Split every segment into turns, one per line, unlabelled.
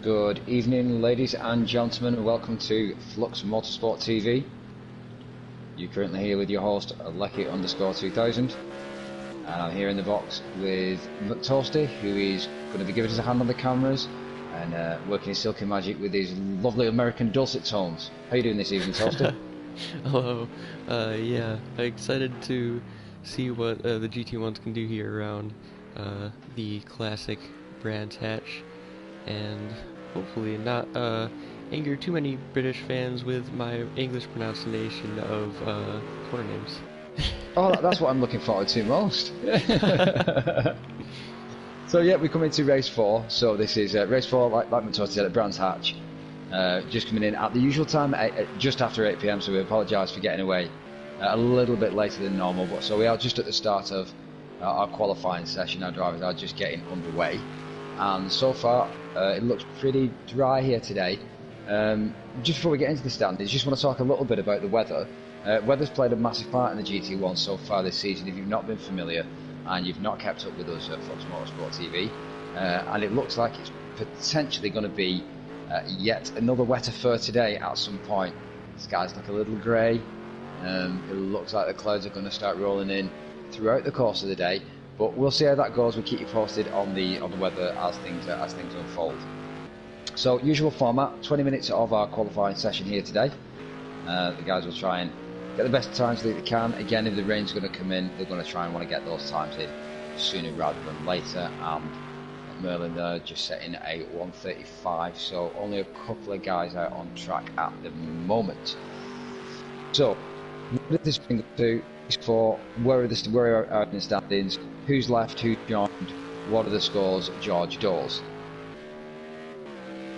Good evening, ladies and gentlemen, and welcome to Flux Motorsport TV. You're currently here with your host, Lecky_2000, and I'm here in the box with McToasty, who is going to be giving us a hand on the cameras and working his silky magic with his lovely American dulcet tones. How are you doing this evening, Toasty?
Hello. Yeah, I'm excited to see what the GT1s can do here around the classic Brands Hatch, and hopefully not anger too many British fans with my English pronunciation of corner names.
Oh, that's what I'm looking forward to most. So yeah, we come into race 4. So this is race 4, like McToasty said, at Brands Hatch. Just coming in at the usual time, just after 8 PM. So we apologise for getting away a little bit later than normal. But so we are just at the start of our qualifying session. Our drivers are just getting underway, and so far it looks pretty dry here today. Just before we get into the standings, just want to talk a little bit about the weather. Weather's played a massive part in the GT1 so far this season. If you've not been familiar and you've not kept up with us at Flux Motorsport TV, and it looks like it's potentially going to be yet another wetter fur today at some point. The skies look a little grey. It looks like the clouds are going to start rolling in throughout the course of the day, but we'll see how that goes. We'll keep you posted on the weather as things unfold. So, usual format: 20 minutes of our qualifying session here today. The guys will try and get the best times that they can. Again, if the rain's going to come in, they're going to try and want to get those times in sooner rather than later. And Merlin there just setting a 1:35, so only a couple of guys out on track at the moment. So, what did this bring us to? For where are in the standings? Who's left? Who's joined? What are the scores? George does.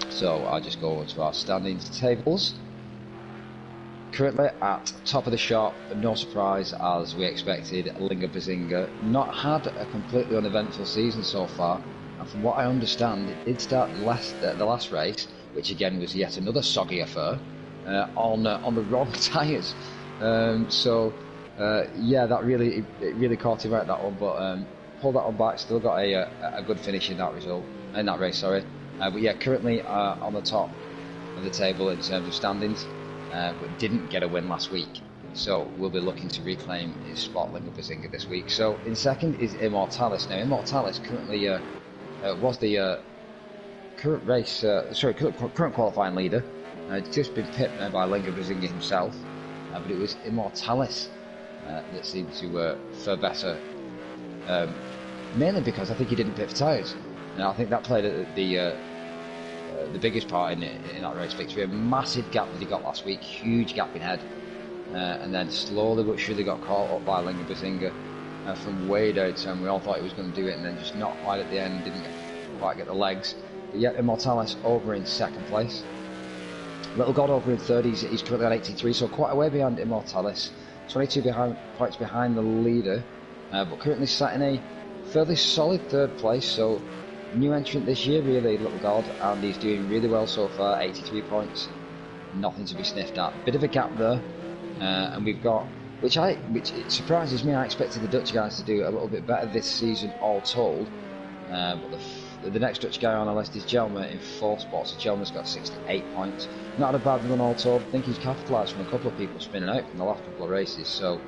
So I'll just go over to our standings tables. Currently at top of the shop, no surprise, as we expected, Lingabazinga. Not had a completely uneventful season so far, and from what I understand, it did start the last race, which again was yet another soggy affair, on the wrong tyres. Yeah, that really caught him out, that one, but pulled that one back. Still got a good finish in that race. Sorry, but yeah, currently on the top of the table in terms of standings, but didn't get a win last week. So we'll be looking to reclaim his spot, Lingabazinga, this week. So in second is Immortalis. Now Immortalis currently was the current qualifying leader. Just been pipped by Lingabazinga himself, but it was Immortalis that seemed to fare better, mainly because I think he didn't pit for tyres, and I think that played the biggest part in that race victory. A massive gap that he got last week, huge gap in head, and then slowly but surely got caught up by Lingabazinga from way down, and we all thought he was going to do it, and then just not quite at the end, didn't quite get the legs. But yet Immortalis over in second place. Little God over in third. He's currently on 83, so quite a way behind Immortalis. 22 points behind the leader, but currently sat in a fairly solid third place. So new entrant this year, really, Little God, and he's doing really well so far. 83 points, nothing to be sniffed at. Bit of a gap there, and we've got, which it surprises me. I expected the Dutch guys to do a little bit better this season, all told. But the next Dutch guy on the list is Jelmer in 4th spot. So Jelmer's got 68 points. Not a bad run all told. I think he's capitalised from a couple of people spinning out from the last couple of races. So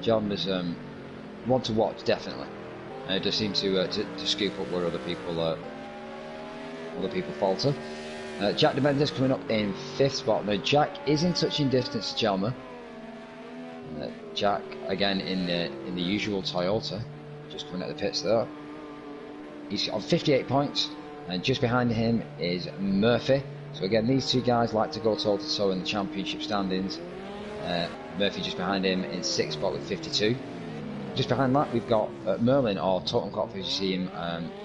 Jelmer's one to watch, definitely. It does seem to scoop up where other people falter. Jack de Mendes coming up in 5th spot. Now Jack is in touching distance to Jelmer. Jack again in the usual Toyota, just coming out of the pits there. He's on 58 points, and just behind him is Murphy. So again, these two guys like to go toe to toe in the championship standings. Murphy just behind him in 6th spot with 52. Just behind that we've got Merlin, or Totem Cop as you see him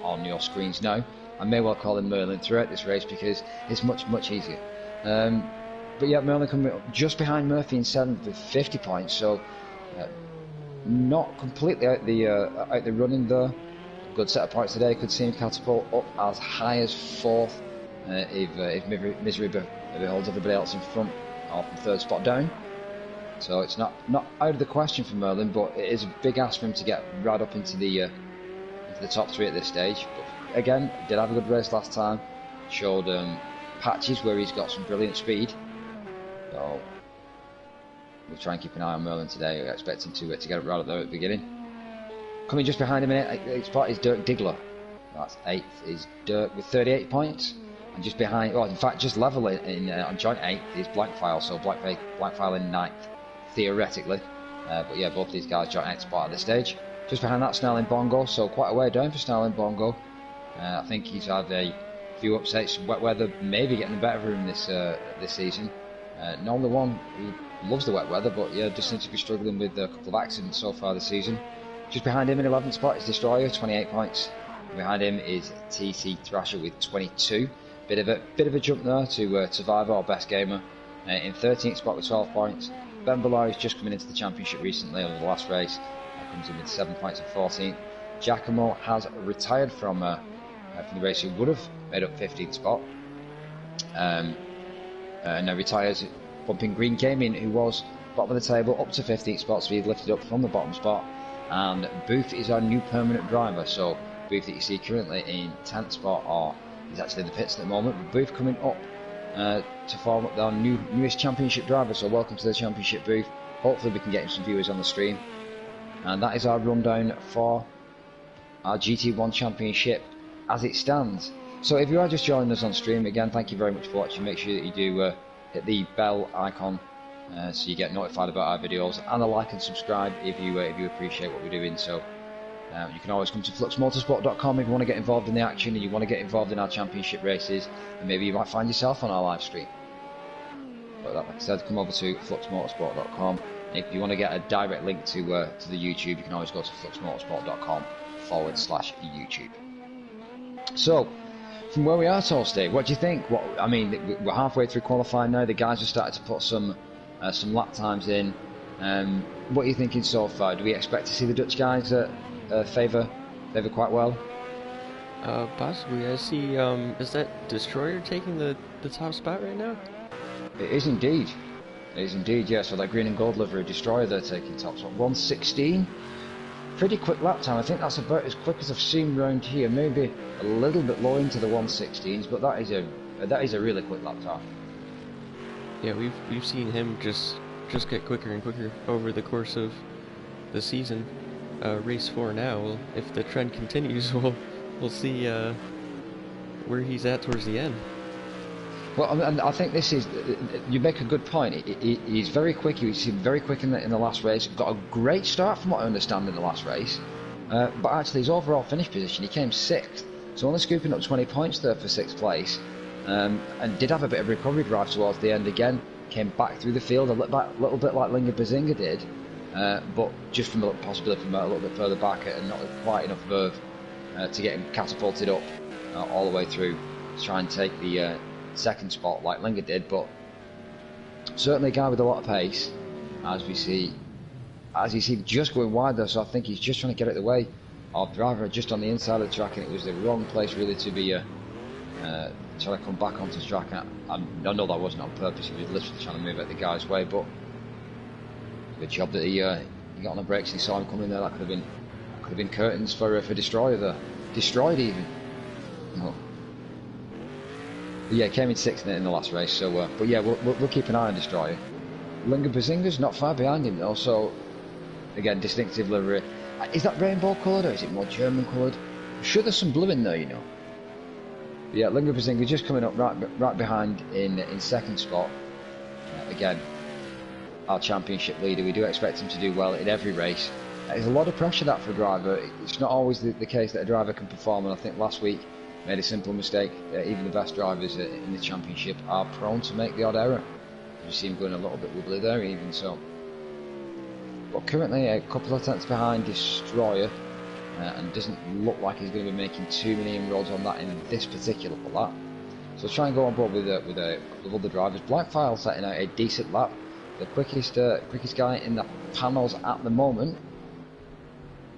on your screens now. I may well call him Merlin throughout this race because it's much easier. But yeah, Merlin coming up just behind Murphy in 7th with 50 points, so not completely out the running there. Good set of points today. Could see him catapult up as high as 4th if misery beholds everybody else in front, or from 3rd spot down. So it's not out of the question for Merlin, but it is a big ask for him to get right up into the top 3 at this stage. But again, did have a good race last time. showed patches where he's got some brilliant speed. So we'll try and keep an eye on Merlin today. I expect him to get it right up there at the beginning. Coming just behind him in 8th spot is Dirk Diggler. That's 8th is Dirk with 38 points. And just behind, well, in fact, just level on joint 8th is Blankfile. So Blankfile in 9th, theoretically. But yeah, both these guys joint 8th spot at this stage. Just behind that, Snarling Bongo. So quite a way down for Snarling Bongo. I think he's had a few upsets. Wet weather maybe getting the better of him this season. Normally one who loves the wet weather, but yeah, just seems to be struggling with a couple of accidents so far this season. Just behind him in 11th spot is Destroyer, 28 points. Behind him is TC Thrasher with 22. Bit of a jump there to Survivor, our best gamer, in 13th spot with 12 points. Ben Ballard is just coming into the championship recently over the last race. Comes in with 7 points at 14th. Giacomo has retired from the race, who would have made up 15th spot. And now retires, bumping Green Gaming, who was bottom of the table, up to 15th spot, so he lifted up from the bottom spot. And Booth is our new permanent driver, so Booth that you see currently in 10th spot, or he's actually in the pits at the moment, but Booth coming up to form up our newest championship driver, so welcome to the championship, Booth. Hopefully we can get him some viewers on the stream. And that is our rundown for our GT1 Championship as it stands. So if you are just joining us on stream, again, thank you very much for watching. Make sure that you do hit the bell icon so you get notified about our videos, and a like and subscribe if you appreciate what we're doing. So you can always come to FluxMotorsport.com if you want to get involved in the action and you want to get involved in our championship races, and maybe you might find yourself on our live stream. But like I said, come over to FluxMotorsport.com. If you want to get a direct link to the YouTube, you can always go to FluxMotorsport.com/YouTube. So, from where we are, Toasty, what do you think? I mean, we're halfway through qualifying now. The guys have started to put some lap times in. What are you thinking so far? Do we expect to see the Dutch guys favour quite well?
Possibly. I see. Is that Destroyer taking the top spot right now?
It is indeed. It is indeed, yeah. So that green and gold livery Destroyer, they're taking top spot. 1:16. Pretty quick lap time. I think that's about as quick as I've seen around here. Maybe a little bit low into the 1:16s, but that is a really quick lap time.
Yeah, we've seen him just get quicker and quicker over the course of the season. Race 4 now. Well, if the trend continues, we'll see where he's at towards the end.
Well, and I think this is, you make a good point. He's very quick. He seemed very quick in the last race. Got a great start from what I understand in the last race. But actually his overall finish position, he came 6th. So only scooping up 20 points there for 6th place. And did have a bit of recovery drive towards the end again. Came back through the field a little bit like Lingabazinga did. But just from possibly from a little bit further back and not quite enough verve to get him catapulted up all the way through to try and take the second spot like Linga did. But certainly a guy with a lot of pace, as you see just going wide there. So I think he's just trying to get it away of driver just on the inside of the track, and it was the wrong place really to be trying to come back onto the track. I know that wasn't on purpose. He was literally trying to move out the guy's way, but good job that he got on the brakes and he saw him coming there. That could have been curtains for Destroyer there. Destroyed even. No. But yeah, came in 6th in the last race. So, but yeah, we'll keep an eye on Destroyer. Lingabazinga's not far behind him though. So again, distinctive livery. Is that rainbow coloured or is it more German coloured? I'm sure there's some blue in there, you know. But yeah, Lingabazinga just coming up right behind in 2nd spot. Again, our championship leader. We do expect him to do well in every race. There's a lot of pressure that for a driver. It's not always the case that a driver can perform, and I think last week made a simple mistake. Even the best drivers in the championship are prone to make the odd error. You see him going a little bit wobbly there even so. But currently a couple of tenths behind Destroyer, and doesn't look like he's going to be making too many inroads on that in this particular lap. So try and go on board with a couple of other drivers. Blackfile setting out a decent lap. The quickest guy in the panels at the moment,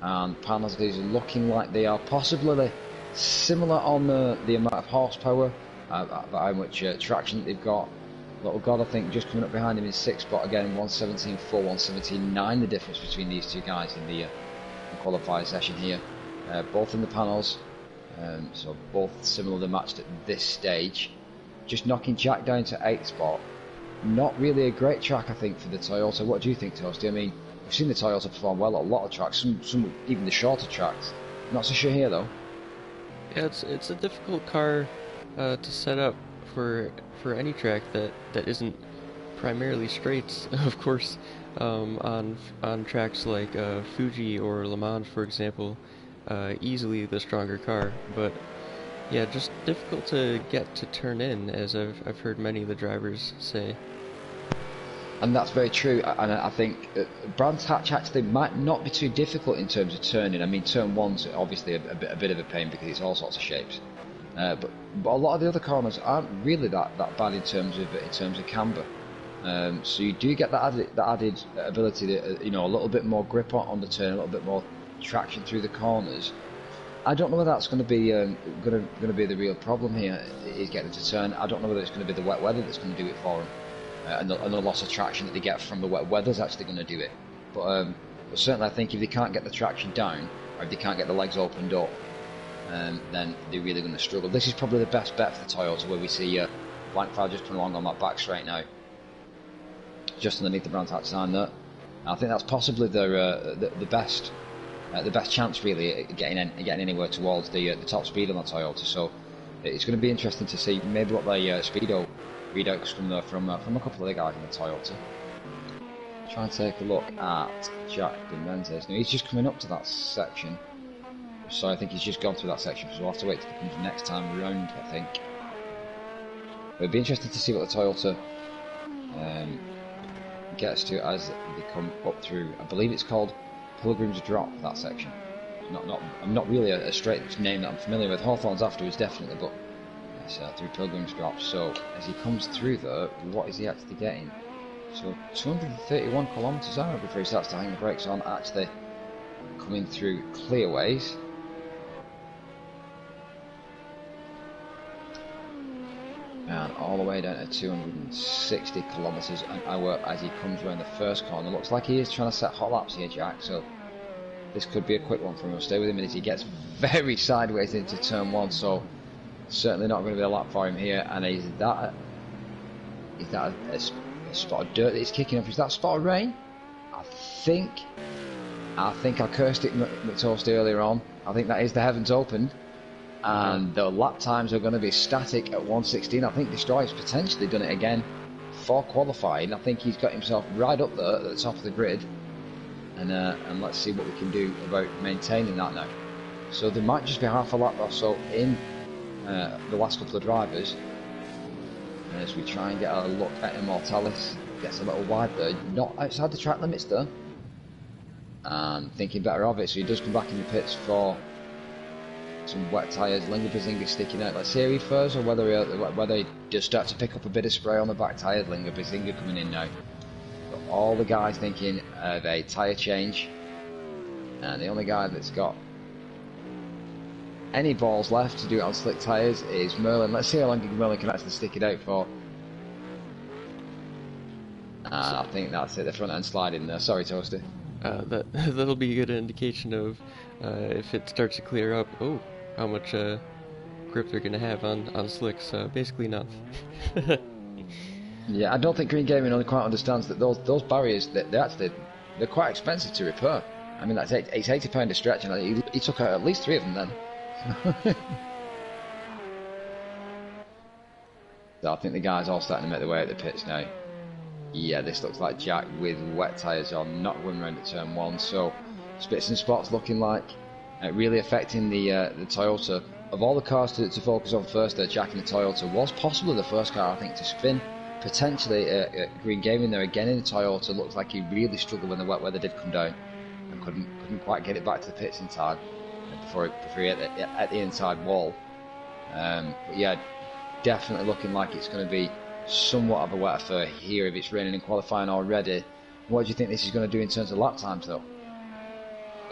and panels is looking like they are possibly similar on the amount of horsepower, how much traction they've got. Little God, I think, just coming up behind him in 6th spot again, 1:17.4, 1:17.9 the difference between these two guys in the qualifier session here. Both in the panels, So both similarly matched at this stage. Just knocking Jack down to 8th spot. Not really a great track, I think, for the Toyota. What do you think, Toasty? I mean, we've seen the Toyota perform well at a lot of tracks, some even the shorter tracks. Not so sure here, though.
Yeah, it's a difficult car to set up for any track that isn't primarily straights. Of course, on tracks like Fuji or Le Mans, for example, easily the stronger car. But yeah, just difficult to get to turn in, as I've heard many of the drivers say.
And that's very true, and I think Brands Hatch actually might not be too difficult in terms of turning. I mean, turn 1's obviously a bit of a pain because it's all sorts of shapes, but a lot of the other corners aren't really that bad in terms of camber. So you do get that added ability to, a little bit more grip on the turn, a little bit more traction through the corners. I don't know whether that's going to be the real problem here, is getting to turn. I don't know whether it's going to be the wet weather that's going to do it for them. And the loss of traction that they get from the wet weather is actually going to do it. But certainly I think if they can't get the traction down, or if they can't get the legs opened up, then they're really going to struggle. This is probably the best bet for the Toyota, where we see Blank Cloud just coming along on that back straight now, just underneath the Brands Hatch sign there. I think that's possibly the best chance really at getting anywhere towards the top speed on the Toyota. So it's going to be interesting to see maybe what the speedo readouts from a couple of the guys in the Toyota. Try and take a look at Jack Mendes. Now he's just coming up to that section, so I think he's just gone through that section, so we'll have to wait till he comes next time round, I think. But it'd be interesting to see what the Toyota gets to as they come up through. I believe it's called Pilgrim's Drop, that section. I'm not really a straight name that I'm familiar with. Hawthorne's afterwards, definitely, but it's through Pilgrim's Drop. So as he comes through there, what is he actually getting? So 231 kilometres an hour before he starts to hang the brakes on, actually coming through clearways. And all the way down to 260 kilometres an hour as he comes around the first corner. Looks like he is trying to set hot laps here, Jack, so this could be a quick one for him. We'll stay with him as he gets very sideways into turn 1, so certainly not going to be a lap for him here. And is that a spot of dirt that he's kicking up? Is that a spot of rain? I think I cursed it McToasty earlier on. I think that is the heavens opened, and the lap times are going to be static at 1:16. I think Destroyer's potentially done it again for qualifying. I think he's got himself right up there at the top of the grid, and let's see what we can do about maintaining that now. So there might just be half a lap or so in the last couple of drivers, and as we try and get a look at Immortalis. Gets a little wide there, not outside the track limits there, and thinking better of it, so he does come back in the pits for some wet tyres. Lingabazinga sticking out. Let's see how he fares, or whether he does start to pick up a bit of spray on the back tyres. Lingabazinga coming in now. But all the guys thinking of a tyre change, and the only guy that's got any balls left to do it on slick tyres is Merlin. Let's see how long Merlin can actually stick it out for. And I think that's it, the front end slide in there. Sorry, Toasty.
That'll be a good indication of if it starts to clear up, how much grip they're going to have on slicks. Basically none.
Yeah, I don't think Green Gaming only quite understands that those barriers, they're quite expensive to repair. I mean, it's £80 a stretch, and he took out at least 3 of them then. So I think the guys all starting to make their way out the pits now. Yeah, this looks like Jack with wet tyres on, not going round at turn 1, so spits and spots looking like really affecting the Toyota. Of all the cars to focus on first there, Jack in the Toyota was possibly the first car, I think, to spin. Potentially Green Gaming there again in the Toyota. Looks like he really struggled when the wet weather did come down and couldn't quite get it back to the pits in time before he hit at the inside wall. But yeah, definitely looking like it's going to be somewhat of a wet affair here if it's raining in qualifying already. What do you think this is going to do in terms of lap times though?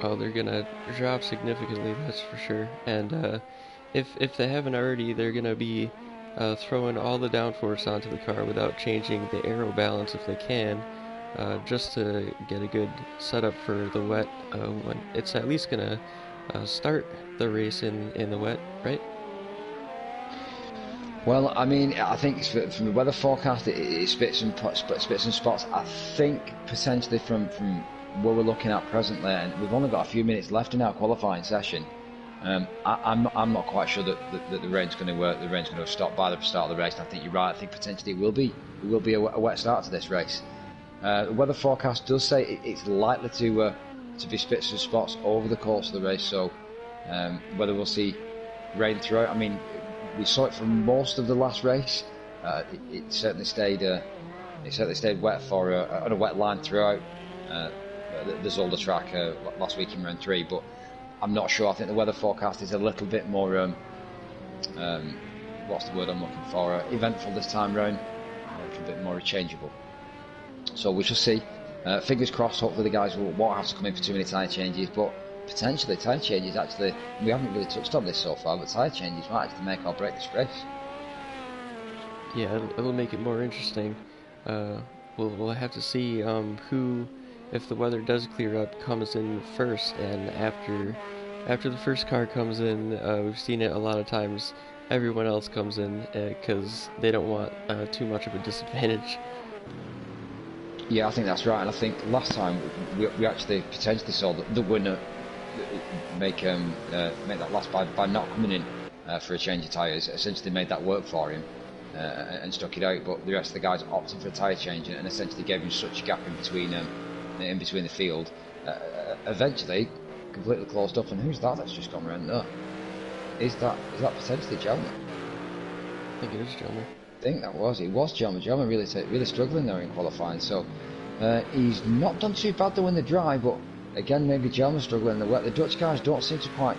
Oh, they're going to drop significantly, that's for sure. And if they haven't already, they're going to be throwing all the downforce onto the car without changing the aero balance if they can, just to get a good setup for the wet. When it's at least going to start the race in the wet, right?
Well, I mean, I think from the weather forecast, it spits and spots. I think potentially from what we're looking at presently, and we've only got a few minutes left in our qualifying session. I'm not quite sure that the rain's going to stop by the start of the race. And I think you're right. I think potentially it will be a wet start to this race. The weather forecast does say it's likely to be spits and spots over the course of the race. So whether we'll see rain throughout, I mean, we saw it for most of the last race. It certainly stayed wet on a wet line throughout the Zolder track last week in round 3, but I'm not sure. I think the weather forecast is a little bit more what's the word I'm looking for? Eventful this time round, a little bit more changeable. So we shall see. Fingers crossed. Hopefully the guys won't have to come in for too many tyre changes, but potentially tyre changes actually, we haven't really touched on this so far, but tyre changes might actually make or break this race.
Yeah, it'll make it more interesting. We'll have to see who, if the weather does clear up, comes in first, and after the first car comes in, we've seen it a lot of times, everyone else comes in because they don't want too much of a disadvantage.
Yeah, I think that's right, and I think last time we actually potentially saw the winner make that last by not coming in for a change of tyres. Essentially made that work for him and stuck it out, but the rest of the guys opted for a tyre change and essentially gave him such a gap in between the field. Eventually, completely closed up. And who's that's just gone around there? Is that potentially Jelmer?
I think it is Jelmer.
I think it was Jelmer. Jelmer really struggling there in qualifying. So he's not done too bad though in the dry, but again maybe Jelmer struggling in the wet. The Dutch guys don't seem to quite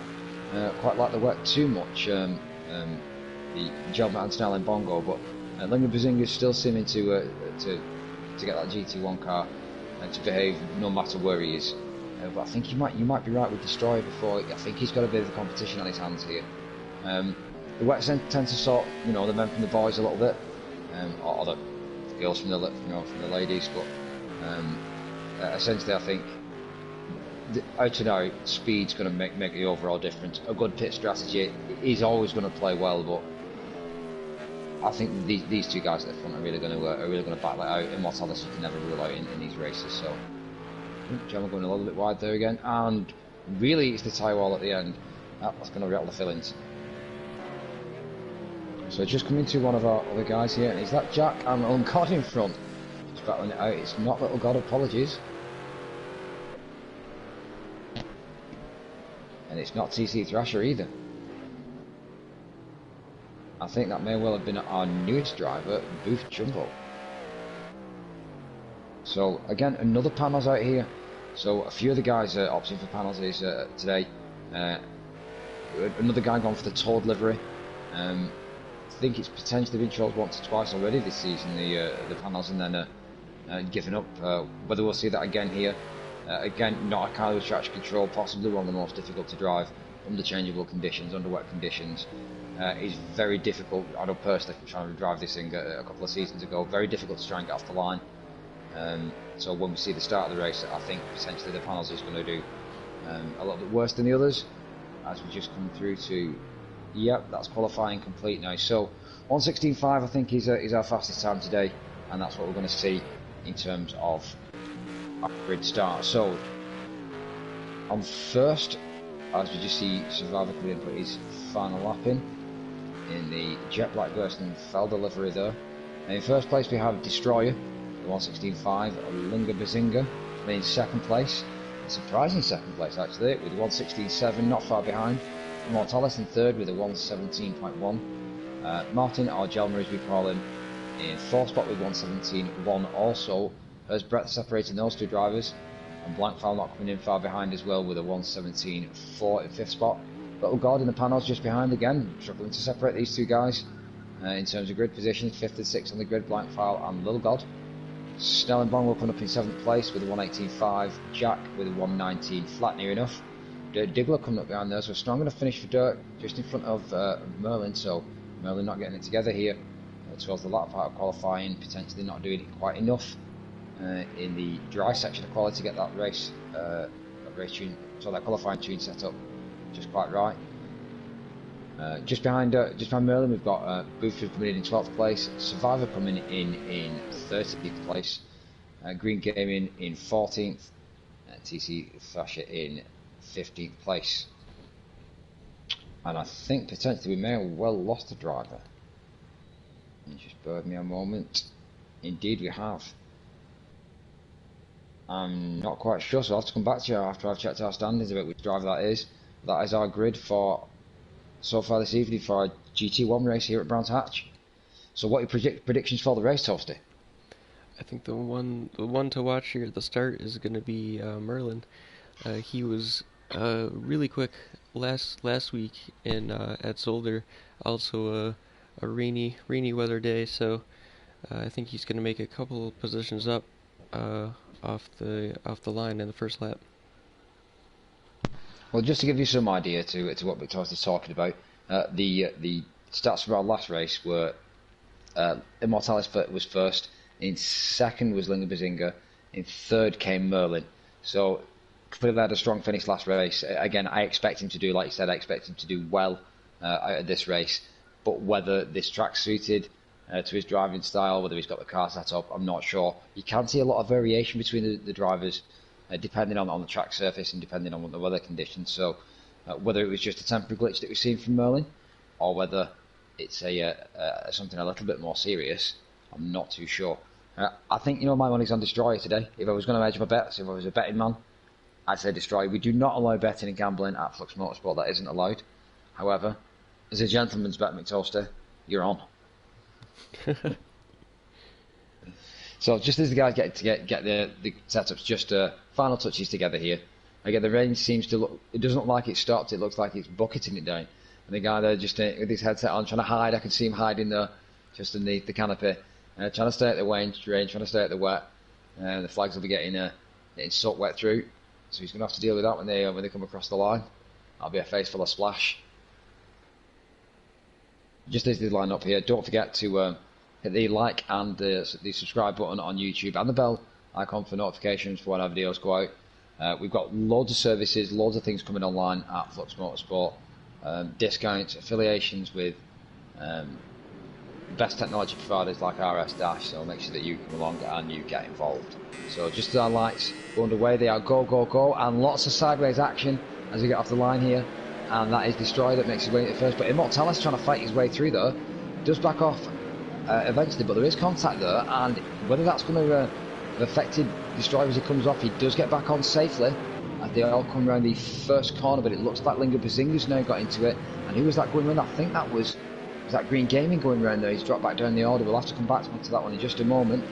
like the wet too much. The Jelmer and Snell and Bongo, but Lingabazinga is still seeming to get that GT1 car and to behave no matter where he is. But I think you might be right with Destroyer before. I think he's got a bit of a competition on his hands here. The wets tend to sort, the men from the boys a little bit, or the girls from the ladies. But essentially, I think out and out speed's going to make the overall difference. A good pit strategy is always going to play well, but I think these two guys at the front are really going to battle it out. Immortality you can never rule out in these races. So, Gemma going a little bit wide there again, and really it's the tyre wall at the end that's going to rattle the fillings. So just coming to one of our other guys here, and is that Jack and Little God in front? Just battling it out. It's not Little God, apologies. And it's not TC Thrasher either. I think that may well have been our newest driver, Booth Jumbo. So again, another panels out here. So a few of the guys opting for panels today. Another guy gone for the Toad livery. I think it's potentially been chosen once or twice already this season, the panels, and then given up. Whether we'll see that again here. Again, not a car with traction control, possibly one of the most difficult to drive under changeable conditions, under wet conditions. It's very difficult. I know personally from trying to drive this thing a couple of seasons ago, very difficult to try and get off the line. So when we see the start of the race, I think potentially the panels is going to do a little bit worse than the others, as we just come through to, yep, that's qualifying complete now. So 1:16.5 I think is our fastest time today, and that's what we're going to see in terms of our grid start. So on first, as we just see Survivor Clean put his final lap in the jet black Gersten Felder livery there. And in first place we have Destroyer, the 1:16.5, Lingabazinga in second place, a surprising second place actually, with 1:16.7, not far behind. Immortalis in third with a 1:17.1. Martin, or Jelmer as we call him, in fourth spot with 1:17.1 also. There's breadth separating those two drivers, and Blankfile not coming in far behind as well with a 1:17.4 in fifth spot. Little God in the panels just behind again, struggling to separate these two guys in terms of grid positions, 5th and 6th on the grid, Blankfile and Little God. Snell and Bongo coming up in 7th place with a 1:18.5, Jack with a 1:19 flat near enough. Diggler coming up behind there, so strong enough finish for Dirk just in front of Merlin, so Merlin not getting it together here towards the latter part of qualifying, potentially not doing it quite enough in the dry section of quality to get that race tune, so that qualifying tune set up. just quite right. Just behind Merlin, we've got Boothford coming in 12th place, Survivor coming in 13th place, Green Gaming in 14th, TC Thrasher in 15th place. And I think potentially we may have well lost a driver. Just bear with me a moment. Indeed we have. I'm not quite sure, so I'll have to come back to you after I've checked our standings about which driver that is. That is our grid for so far this evening for our GT1 race here at Brands Hatch. So what are your predictions for the race, Toasty?
I think the one to watch here at the start is going to be Merlin. He was really quick last week in at Zolder, also a rainy weather day, so I think he's going to make a couple positions up off the line in the first lap.
Well, just to give you some idea to what McToasty's talking about, the stats from our last race were Immortalis was first, in second was Lingabazinga, in third came Merlin. So clearly had a strong finish last race. Again, I expect him to do, like you said, I expect him to do well out of this race. But whether this track's suited to his driving style, whether he's got the car set up, I'm not sure. You can see a lot of variation between the drivers, depending on the track surface and depending on the weather conditions. So whether it was just a temporary glitch that we've seen from Merlin, or whether it's something a little bit more serious, I'm not too sure. I think, my money's on Destroyer today. If I was going to hedge my bets, if I was a betting man, I'd say Destroyer. We do not allow betting and gambling at Flux Motorsport. That isn't allowed. However, as a gentleman's bet, McToasty, you're on. So just as the guys get the setups, just final touches together here. Again, the rain seems to look, it doesn't look like it's stopped, it looks like it's bucketing it down. And the guy there just with his headset on, trying to hide. I can see him hiding there, just underneath the canopy, trying to stay at the rain, trying to stay at the wet. The flags will be getting soaked wet through, so he's going to have to deal with that when they come across the line. That'll be a face full of splash. Just as they line up here, don't forget to hit the like and the subscribe button on YouTube and the bell icon for notifications for when our videos go out. We've got loads of services, loads of things coming online at Flux Motorsport. Discounts, affiliations with best technology providers like RS Dash, so make sure that you come along and you get involved. So just as our lights go underway, they are go, go, go, and lots of sideways action as we get off the line here. And that is Destroyer that makes his way into first, but Immortalis trying to fight his way through there, does back off eventually, but there is contact there, and whether that's going to have affected Destroyer as he comes off, he does get back on safely as they all come around the first corner, but it looks like Lingabazinga's now got into it. And who was that going around? I think that was that Green Gaming going around there. He's dropped back down the order. We'll have to come back to that one in just a moment.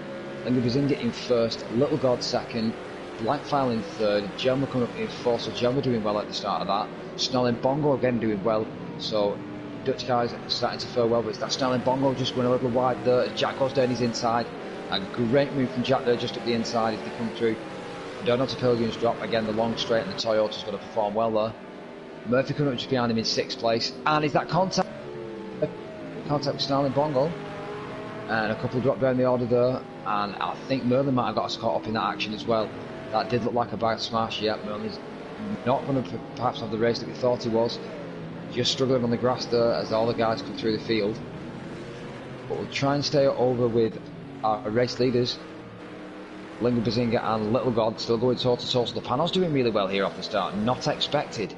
Lingabazinga in first, Little God second, Blankfile in third, Jelma coming up in fourth, so Jelma doing well at the start of that. Snarling Bongo again doing well, so Dutch guys starting to fare well, but it's that Snarling Bongo just going a little wide there. Jack goes down his inside. A great move from Jack there just up the inside as they come through. Donald Pilgrim's drop, again the long straight, and the Toyota's going to perform well there. Murphy coming up just behind him in 6th place, and is that contact with Snarling Bongo, and a couple drop down the order there, and I think Merlin might have got us caught up in that action as well. That did look like a bad smash. Yep, Merlin's not going to perhaps have the race that we thought he was, just struggling on the grass there as all the guys come through the field, but we'll try and stay over with our race leaders. Lingabazinga and Little God still going toe to toe, so the panel's doing really well here off the start, not expected.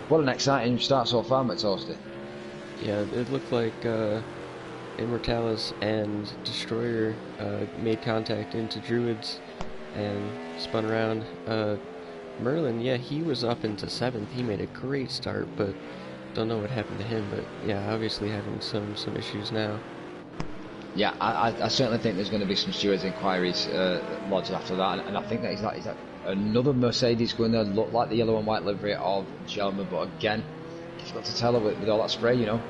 What an exciting start so far, McToasty.
Yeah, it looked like Immortalis and Destroyer made contact into Druids and spun around. Merlin, yeah, he was up into 7th. He made a great start, but don't know what happened to him. But yeah, obviously having some issues now.
Yeah, I certainly think there's going to be some stewards inquiries lodged after that, and I think that is that another Mercedes going there, look like the yellow and white livery of Jelma, but again, you've got to tell her with all that spray, We're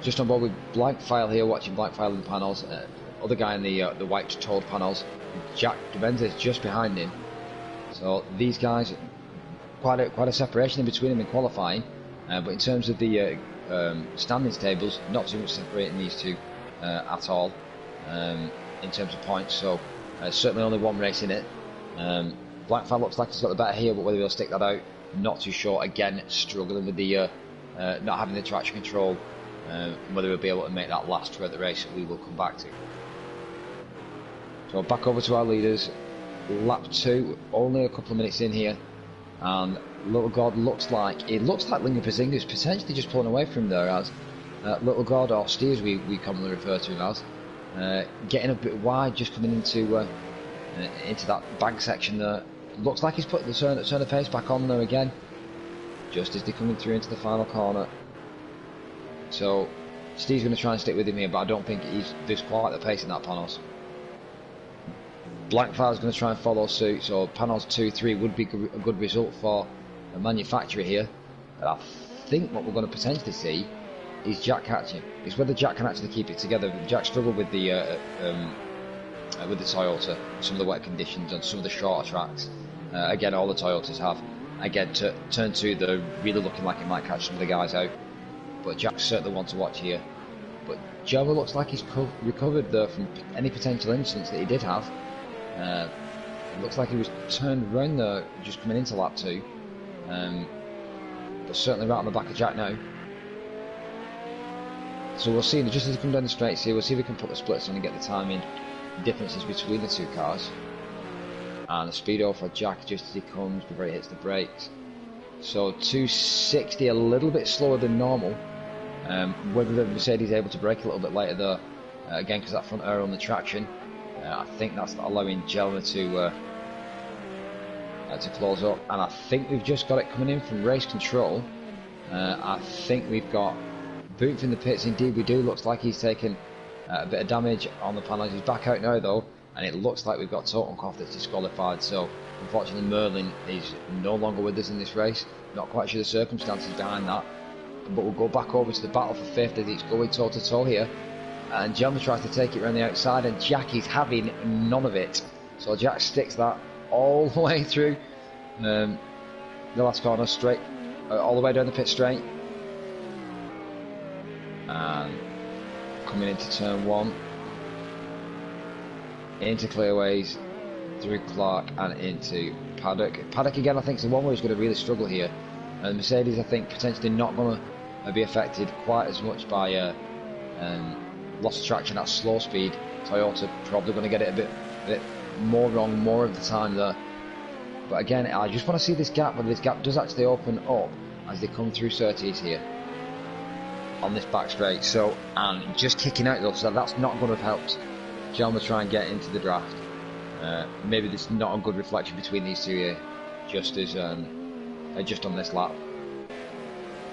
just on board with Blankfile here, watching Blankfile in the panels. Other guy in the white toed panels, Jack Devenza is just behind him. So these guys, quite a separation in between them in qualifying, but in terms of the standings tables, not too much separating these two at all in terms of points. So certainly only one race in it. Blackfire looks like he's got the better here, but whether he'll stick that out, not too sure. Again, struggling with the not having the traction control, whether he'll be able to make that last throughout the race, we will come back to. So back over to our leaders. Lap 2, only a couple of minutes in here, and Little God looks like Lingabazinga is potentially just pulling away from there, as Little God, or Steve as we commonly refer to him as, getting a bit wide, just coming into that bank section there. Looks like he's put the turn of pace back on there again, just as they're coming through into the final corner. So Steve's going to try and stick with him here, but I don't think there's quite the pace in that Panos. Blackfire's going to try and follow suit, so Panos 2-3 would be a good result for the manufacturer here. But I think what we're going to potentially see is Jack catching. It's whether Jack can actually keep it together. Jack struggled with the Toyota, some of the wet conditions and some of the shorter tracks. Again, all the Toyotas have. Again, turn 2, they're really looking like it might catch some of the guys out. But Jack's certainly one to watch here. But Java looks like he's recovered there from any potential incidents that he did have. It looks like he was turned around there just coming into lap 2, but certainly right on the back of Jack now. So we'll see, just as he comes down the straights here, we'll see if we can put the splits on and get the timing differences between the two cars. And the speedo for Jack just as he comes before he hits the brakes. So 260, a little bit slower than normal. Whether the Mercedes is able to brake a little bit later there, again because that front air on the traction. I think that's allowing Jelmer to close up, and I think we've just got it coming in from race control. I think we've got Boot from the pits. Indeed we do. Looks like he's taken a bit of damage on the panels. He's back out now though, and it looks like we've got Totenkopf that's disqualified. So unfortunately Merlin is no longer with us in this race. Not quite sure the circumstances behind that, but we'll go back over to the battle for 5th as it's going toe to toe here. And Jelmer tries to take it around the outside, and Jack is having none of it. So Jack sticks that all the way through the last corner, straight, all the way down the pit straight. And coming into turn 1, into clearways, through Clark and into Paddock. Paddock again I think is the one where he's going to really struggle here. And Mercedes I think potentially not going to be affected quite as much by loss of traction at slow speed. Toyota probably going to get it a bit more wrong more of the time there. But again, I just want to see this gap, whether this gap does actually open up as they come through Surtees here on this back straight. So, and just kicking out though, so that's not going to have helped Jelmer try and get into the draft. Maybe there's not a good reflection between these two here, just on this lap.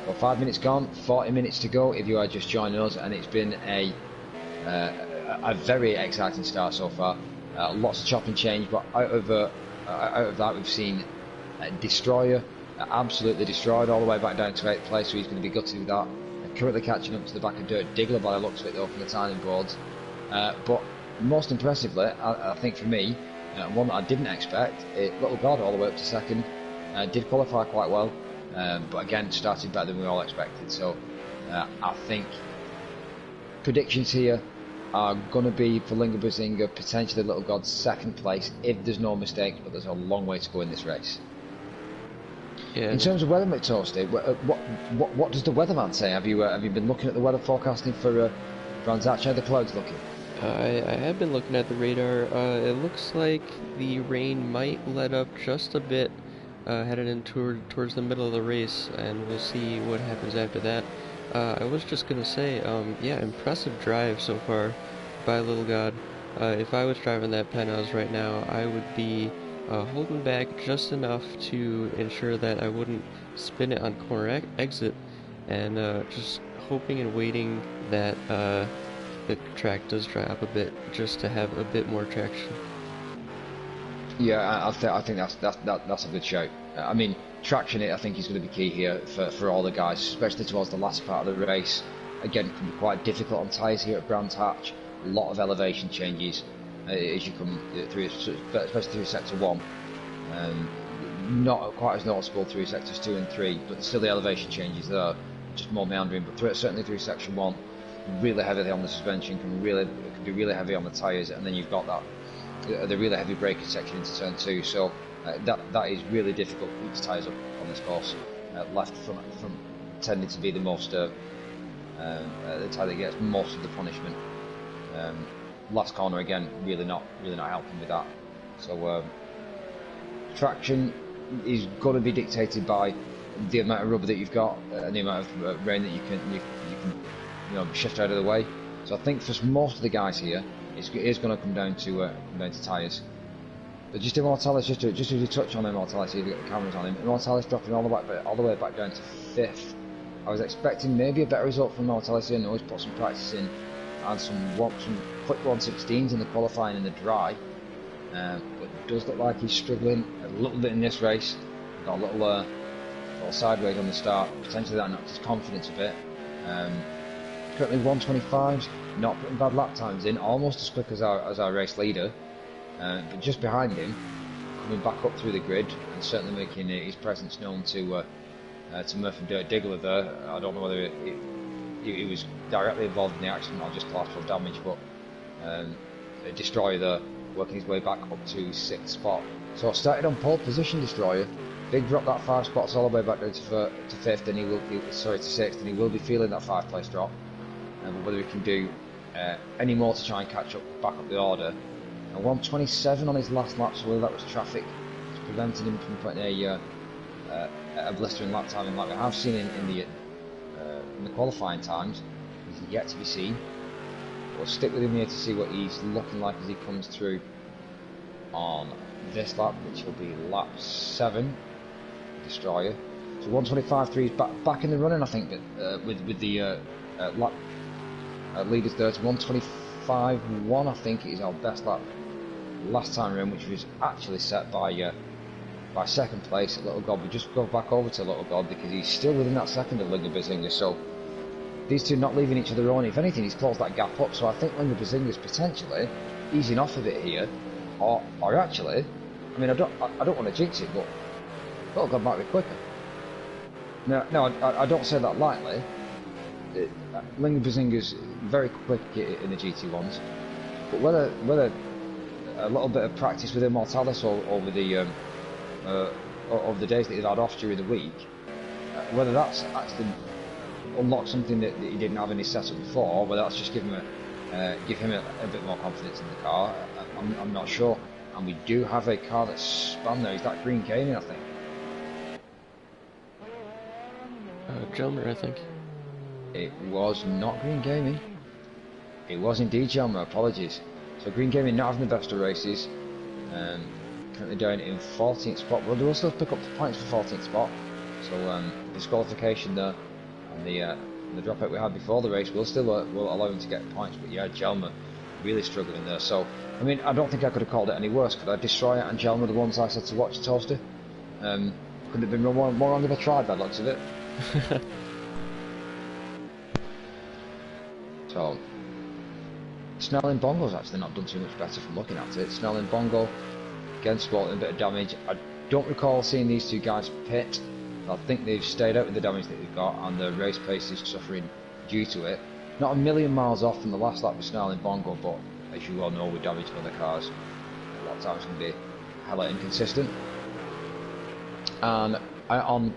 Well, 5 minutes gone, 40 minutes to go if you are just joining us, and it's been a very exciting start so far. Lots of chop and change, but out of that we've seen Destroyer absolutely destroyed all the way back down to 8th place, so he's going to be gutted with that. Currently catching up to the back of Dirt Diggler by the looks of it though from the timing boards. But most impressively, I think for me, one that I didn't expect, Little God all the way up to 2nd, did qualify quite well. But again, started better than we all expected. So I think predictions here are going to be for Lingabazinga, potentially Little God's 2nd place if there's no mistakes, but there's a long way to go in this race. Yeah. In terms of weather, McToasty, what does the weatherman say? Have you been looking at the weather forecasting for Brands Hatch? How are the clouds looking?
I have been looking at the radar. It looks like the rain might let up just a bit headed in towards the middle of the race, and we'll see what happens after that. I was just going to say, yeah, impressive drive so far by Little God. If I was driving that Penos right now, I would be holding back just enough to ensure that I wouldn't spin it on corner exit, and just hoping and waiting that the track does dry up a bit, just to have a bit more traction.
Yeah, I think that's a good shout. I mean, traction, I think, is going to be key here for all the guys, especially towards the last part of the race. Again, it can be quite difficult on tyres here at Brands Hatch. A lot of elevation changes as you come through, especially through sector 1. Not quite as noticeable through sectors 2 and 3, but still the elevation changes there, just more meandering. But certainly through section 1, really heavy on the suspension, can be really heavy on the tyres, and then you've got that the really heavy braking section into turn 2. So That is really difficult to keep his tyres up on this course. Left front tending to be the most the tyre that gets most of the punishment. Last corner again, really not helping with that. So traction is going to be dictated by the amount of rubber that you've got and the amount of rain that you can shift out of the way. So I think for most of the guys here, it is going to come down to tyres. But just Immortalis, just to touch on Immortalis, see if you've got the cameras on him. Immortalis dropping all the way back down to 5th. I was expecting maybe a better result from Immortalis here. I know he's put some practice in and some quick 116s in the qualifying in the dry. But it does look like he's struggling a little bit in this race. Got a little sideways on the start. Potentially that knocked his confidence a bit. Currently 125s, not putting bad lap times in, almost as quick as our race leader. But just behind him, coming back up through the grid and certainly making his presence known to Murph and Dirt Diggler there. I don't know whether he was directly involved in the accident or just collateral damage, but Destroyer there, working his way back up to 6th spot. So I started on pole position, Destroyer. Big drop that 5 spots all the way back down to 5th, and to 6th, and he will be feeling that 5th place drop. But whether he can do any more to try and catch up, back up the order. 127 on his last lap, so whether that was traffic, it's prevented him from putting a blistering lap time in like we have seen in the qualifying times. He's yet to be seen. We'll stick with him here to see what he's looking like as he comes through on this lap, which will be lap 7, Destroyer. So 125.3 back in the running, I think, but with the lap leaders there to 125.1, I think it is our best lap last time around, which was actually set by 2nd place at Little God. We just go back over to Little God because he's still within that second of Lingabazinga, so these two not leaving each other on. If anything, he's closed that gap up, so I think Lingabazinga's potentially easing off of it here, or actually, I mean, I don't want to jinx it, but Little God might be quicker. No, I don't say that lightly. Lingabazinga's very quick in the GT1s, but whether a little bit of practice with Immortalis over the days that he's had off during the week, whether that's actually unlocked something that he didn't have in his setup before, or whether that's just give him a bit more confidence in the car, I'm not sure. And we do have a car that's spun there. Is that Green Gaming, I think?
Jelmer, I think.
It was not Green Gaming. It was indeed Jelmer, apologies. So Green Gaming not having the best of races. Currently down in 14th spot. Well, they will still pick up the points for 14th spot. So disqualification there and the dropout we had before the race will allow him to get points. But yeah, Jelmer really struggling there. So I mean, I don't think I could have called it any worse. Could I? Destroyer and Jelmer, the ones I said to watch, Toaster. Couldn't have been more wrong if I tried, by the looks of it. So Snelling Bongo's actually not done too much better from looking at it. Snelling Bongo again sporting a bit of damage. I don't recall seeing these two guys pit. I think they've stayed out with the damage that they've got, and the race pace is suffering due to it. Not a million miles off from the last lap with Snelling Bongo, but as you all know, with damage to other cars, a lot of times can be hella inconsistent. And on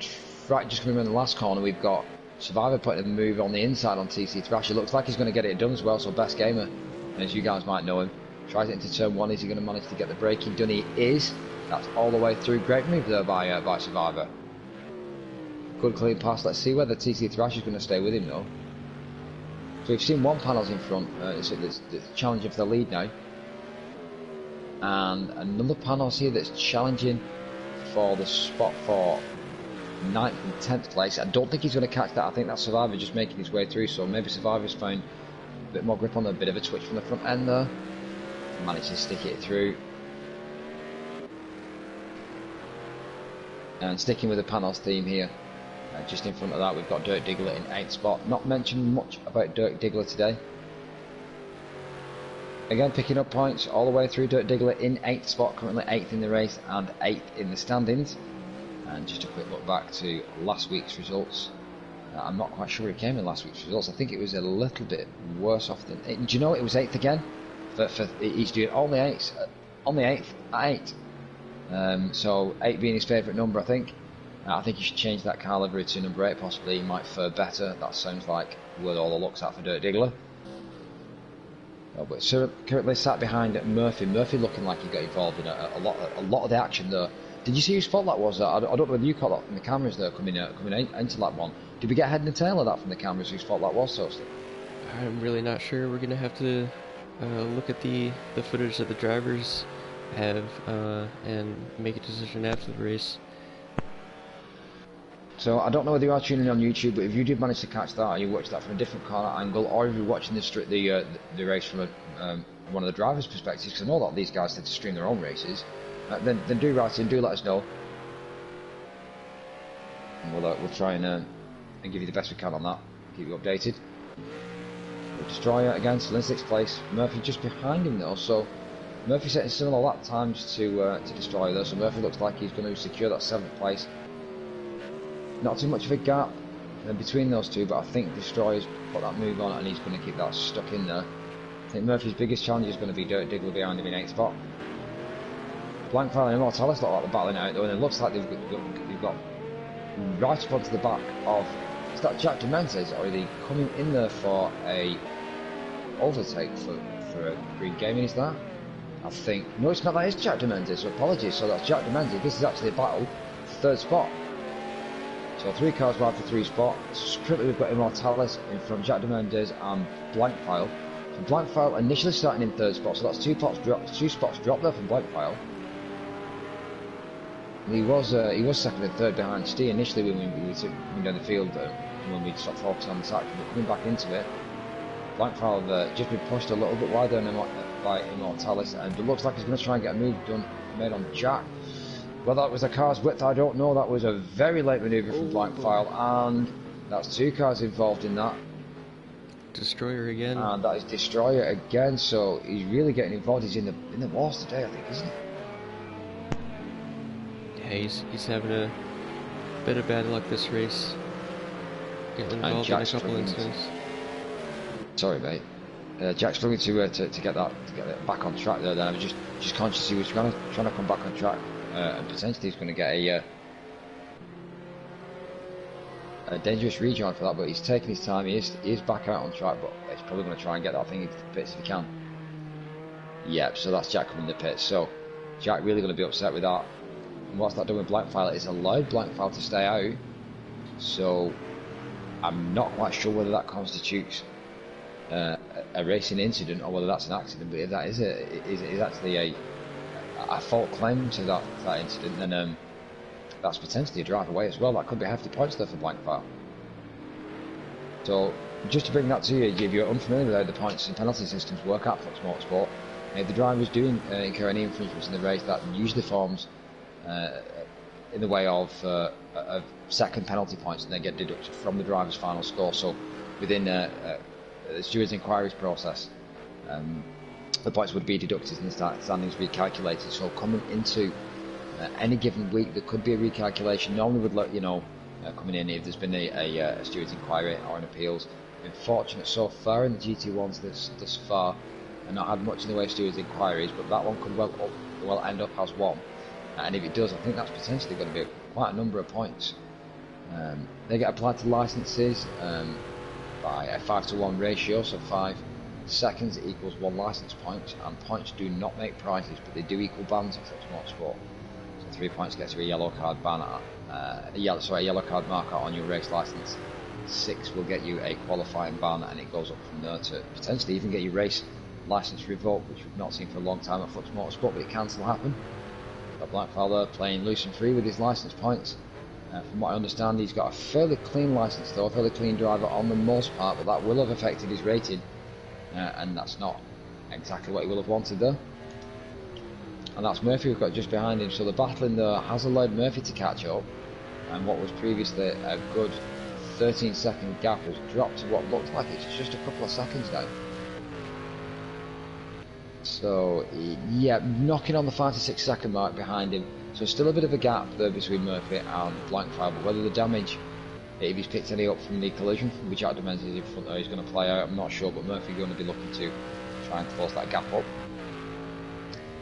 track, just coming in the last corner, we've got Survivor putting a move on the inside on TC Thrasher. Looks like he's going to get it done as well, so Best Gamer, and as you guys might know him, tries it into turn 1. Is he going to manage to get the braking done? He is. That's all the way through. Great move there by Survivor. Good clean pass. Let's see whether TC Thrasher's going to stay with him though. So we've seen one panels in front. It's challenging for the lead now. And another panels here that's challenging for the spot for 9th and 10th place. I don't think he's going to catch that. I think that's Survivor just making his way through, so maybe Survivor's found a bit more grip on a bit of a twitch from the front end there. Managed to stick it through. And sticking with the panels theme here, just in front of that we've got Dirk Diggler in 8th spot. Not mentioned much about Dirk Diggler today. Again, picking up points all the way through. Dirk Diggler in 8th spot, currently 8th in the race and 8th in the standings. And just a quick look back to last week's results. I'm not quite sure where he came in last week's results. I think it was a little bit worse off than... Do you know it was 8th again? He's doing only 8th. Only 8th at 8. So 8 being his favourite number, I think. I think he should change that car livery to number 8, possibly. He might fare better. That sounds like where all the luck's at for Dirt Diggler. But currently sat behind Murphy. Murphy looking like he got involved in a lot of the action there. Did you see whose fault that was? I don't know whether you caught that from the cameras there coming into lap 1. Did we get head and tail of that from the cameras whose fault that was, Toasty?
I'm really not sure. We're going to have to look at the footage that the drivers have and make a decision after the race.
So I don't know whether you are tuning in on YouTube, but if you did manage to catch that, or you watched that from a different corner angle, or if you're watching the race from one of the drivers' perspectives, because I know that these guys tend to stream their own races, then do write in, do let us know, and we'll try and give you the best we can on that, keep you updated. Destroyer again, still in 6th place. Murphy just behind him though, so Murphy setting similar lap times to Destroyer though, so Murphy looks like he's going to secure that 7th place. Not too much of a gap between those two, but I think Destroyer's put that move on and he's going to keep that stuck in there. I think Murphy's biggest challenge is going to be Dirt Diggler behind him in 8th spot. Blankfire and Immortalis look like they're battling out though, and it looks like they've got right up onto the back of, is that Jack Dementes, or are they coming in there for a overtake for a green gaming, is that? I think, no it's not, that is Jack Dementes, so apologies, so that's Jack Dementes, this is actually a battle, 3rd spot. So 3 cars wide for 3 spots. Currently we've got Immortalis in front, Jack Dementes and Blankfile. So Blankfile initially starting in 3rd spot, so that's 2 spots dropped there from Blankfile. He was 2nd and 3rd behind Steve initially when we took him down the field when we stopped focusing on the action, but coming back into it, Blankfile just been pushed a little bit wider by Immortalis, and it looks like he's going to try and get a move made on Jack. Whether that was the car's width, I don't know. That was a very late manoeuvre from Blankfile, and that's 2 cars involved in that.
Destroyer again. And
that is Destroyer again, so he's really getting involved. He's in the wars today, I think, isn't he?
Yeah, he's having a bit of bad luck this race. Getting involved in a couple incidents.
Sorry, mate. Jack's struggling to get that back on track there. Then I was just conscious he was trying to come back on track. And potentially he's going to get a dangerous rejoin for that, but he's taking his time. He is back out on track, but he's probably going to try and get that thing into the pits if he can. Yep, so that's Jack coming in the pits. So Jack really going to be upset with that. And what's that doing with Blankfile? It's allowed Blankfile to stay out, so I'm not quite sure whether that constitutes a racing incident or whether that's an accident. But if that is actually a fault claim to that incident, then that's potentially a drive away as well. That could be hefty points there for Blankfire. So just to bring that to you, if you're unfamiliar with how the points and penalty systems work at Flux Motorsport, if the drivers do incur any infringements in the race, that usually forms in the way of second penalty points, and they get deducted from the driver's final score. So within the steward's inquiries process, the points would be deducted and the standings recalculated. So coming into any given week, there could be a recalculation. Normally would let you know coming in if there's been a steward's inquiry or an appeals. Been fortunate so far in the GT1s thus far, and not had much in the way of steward's inquiries, but that one could well end up as one. And if it does, I think that's potentially going to be quite a number of points. They get applied to licences by a 5-to-1 ratio, so 5 seconds equals 1 licence point, and points do not make prizes, but they do equal bans in Flux Motorsport. So 3 points gets you a yellow card ban, a yellow card marker on your race licence. 6 will get you a qualifying ban, and it goes up from there to potentially even get your race licence revoked, which we've not seen for a long time at Flux Motorsport, but it can still happen. Got Blankfile there playing loose and free with his licence points. From what I understand, he's got a fairly clean licence though, a fairly clean driver on the most part, but that will have affected his rating, and that's not exactly what he will have wanted there. And that's Murphy we've got just behind him, so the battling there has allowed Murphy to catch up, and what was previously a good 13-second gap has dropped to what looks like it's just a couple of seconds now. So yeah, knocking on the 5 to 6 second mark behind him, so still a bit of a gap there between Murphy and Blankfire, but whether the damage, if he's picked any up from the collision from which Jack Dementes is in front there, is going to play out, I'm not sure, but Murphy going to be looking to try and close that gap up.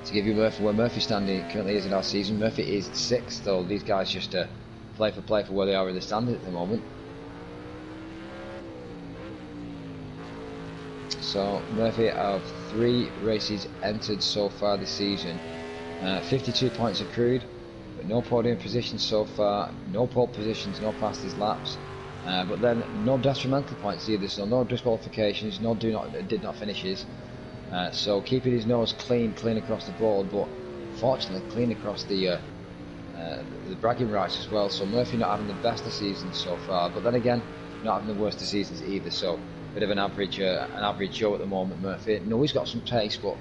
to give you Murphy where Murphy's standing currently is in our season. Murphy is 6th, though these guys just play for where they are in the standing at the moment. So Murphy have 3 races entered so far this season, 52 points accrued, but no podium positions so far, no pole positions, no fastest laps, but then no detrimental points either, so no disqualifications, no did not finishes. So keeping his nose clean across the board, but fortunately clean across the bragging rights as well. So Murphy not having the best of seasons so far, but then again not having the worst of seasons either. So bit of an average show at the moment. Murphy, no, he's got some pace, but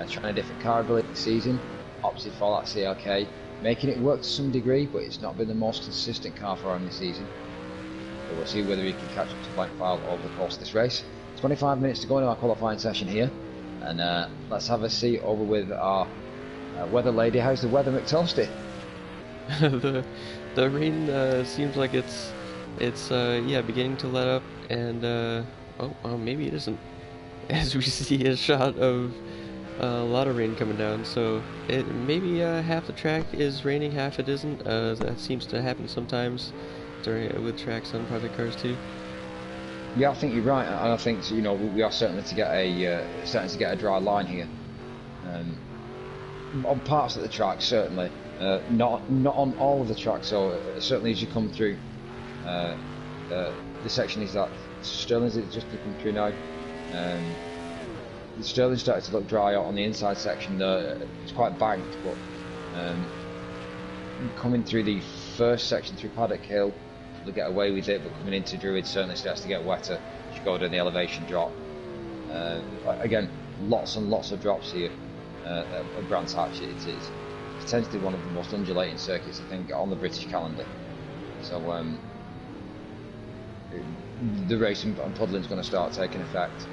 trying a different car ability this season, opted for that CLK, making it work to some degree, but it's not been the most consistent car for him this season. So we'll see whether he can catch up to Blank File over the course of this race. 25 minutes to go in our qualifying session here, and let's have a seat over with our weather lady. How's the weather, McToasty?
the rain seems like it's yeah, beginning to let up, and oh, maybe it isn't, as we see a shot of a lot of rain coming down. So it maybe half the track is raining, half it isn't. That seems to happen sometimes with tracks on project cars too.
Yeah, I think you're right, and I think, you know, we are starting to get a dry line here. On parts of the track, certainly, not on all of the tracks. So certainly as you come through the section is that Sterling's just looking through now. Sterling's started to look dry out on the inside section. It's quite banked, but coming through the first section through Paddock Hill, they'll get away with it, but coming into Druid certainly starts to get wetter as you go down the elevation drop. Again, lots and lots of drops here at Brands Hatch. It is potentially one of the most undulating circuits, I think, on the British calendar. So the racing on puddling is going to start taking effect,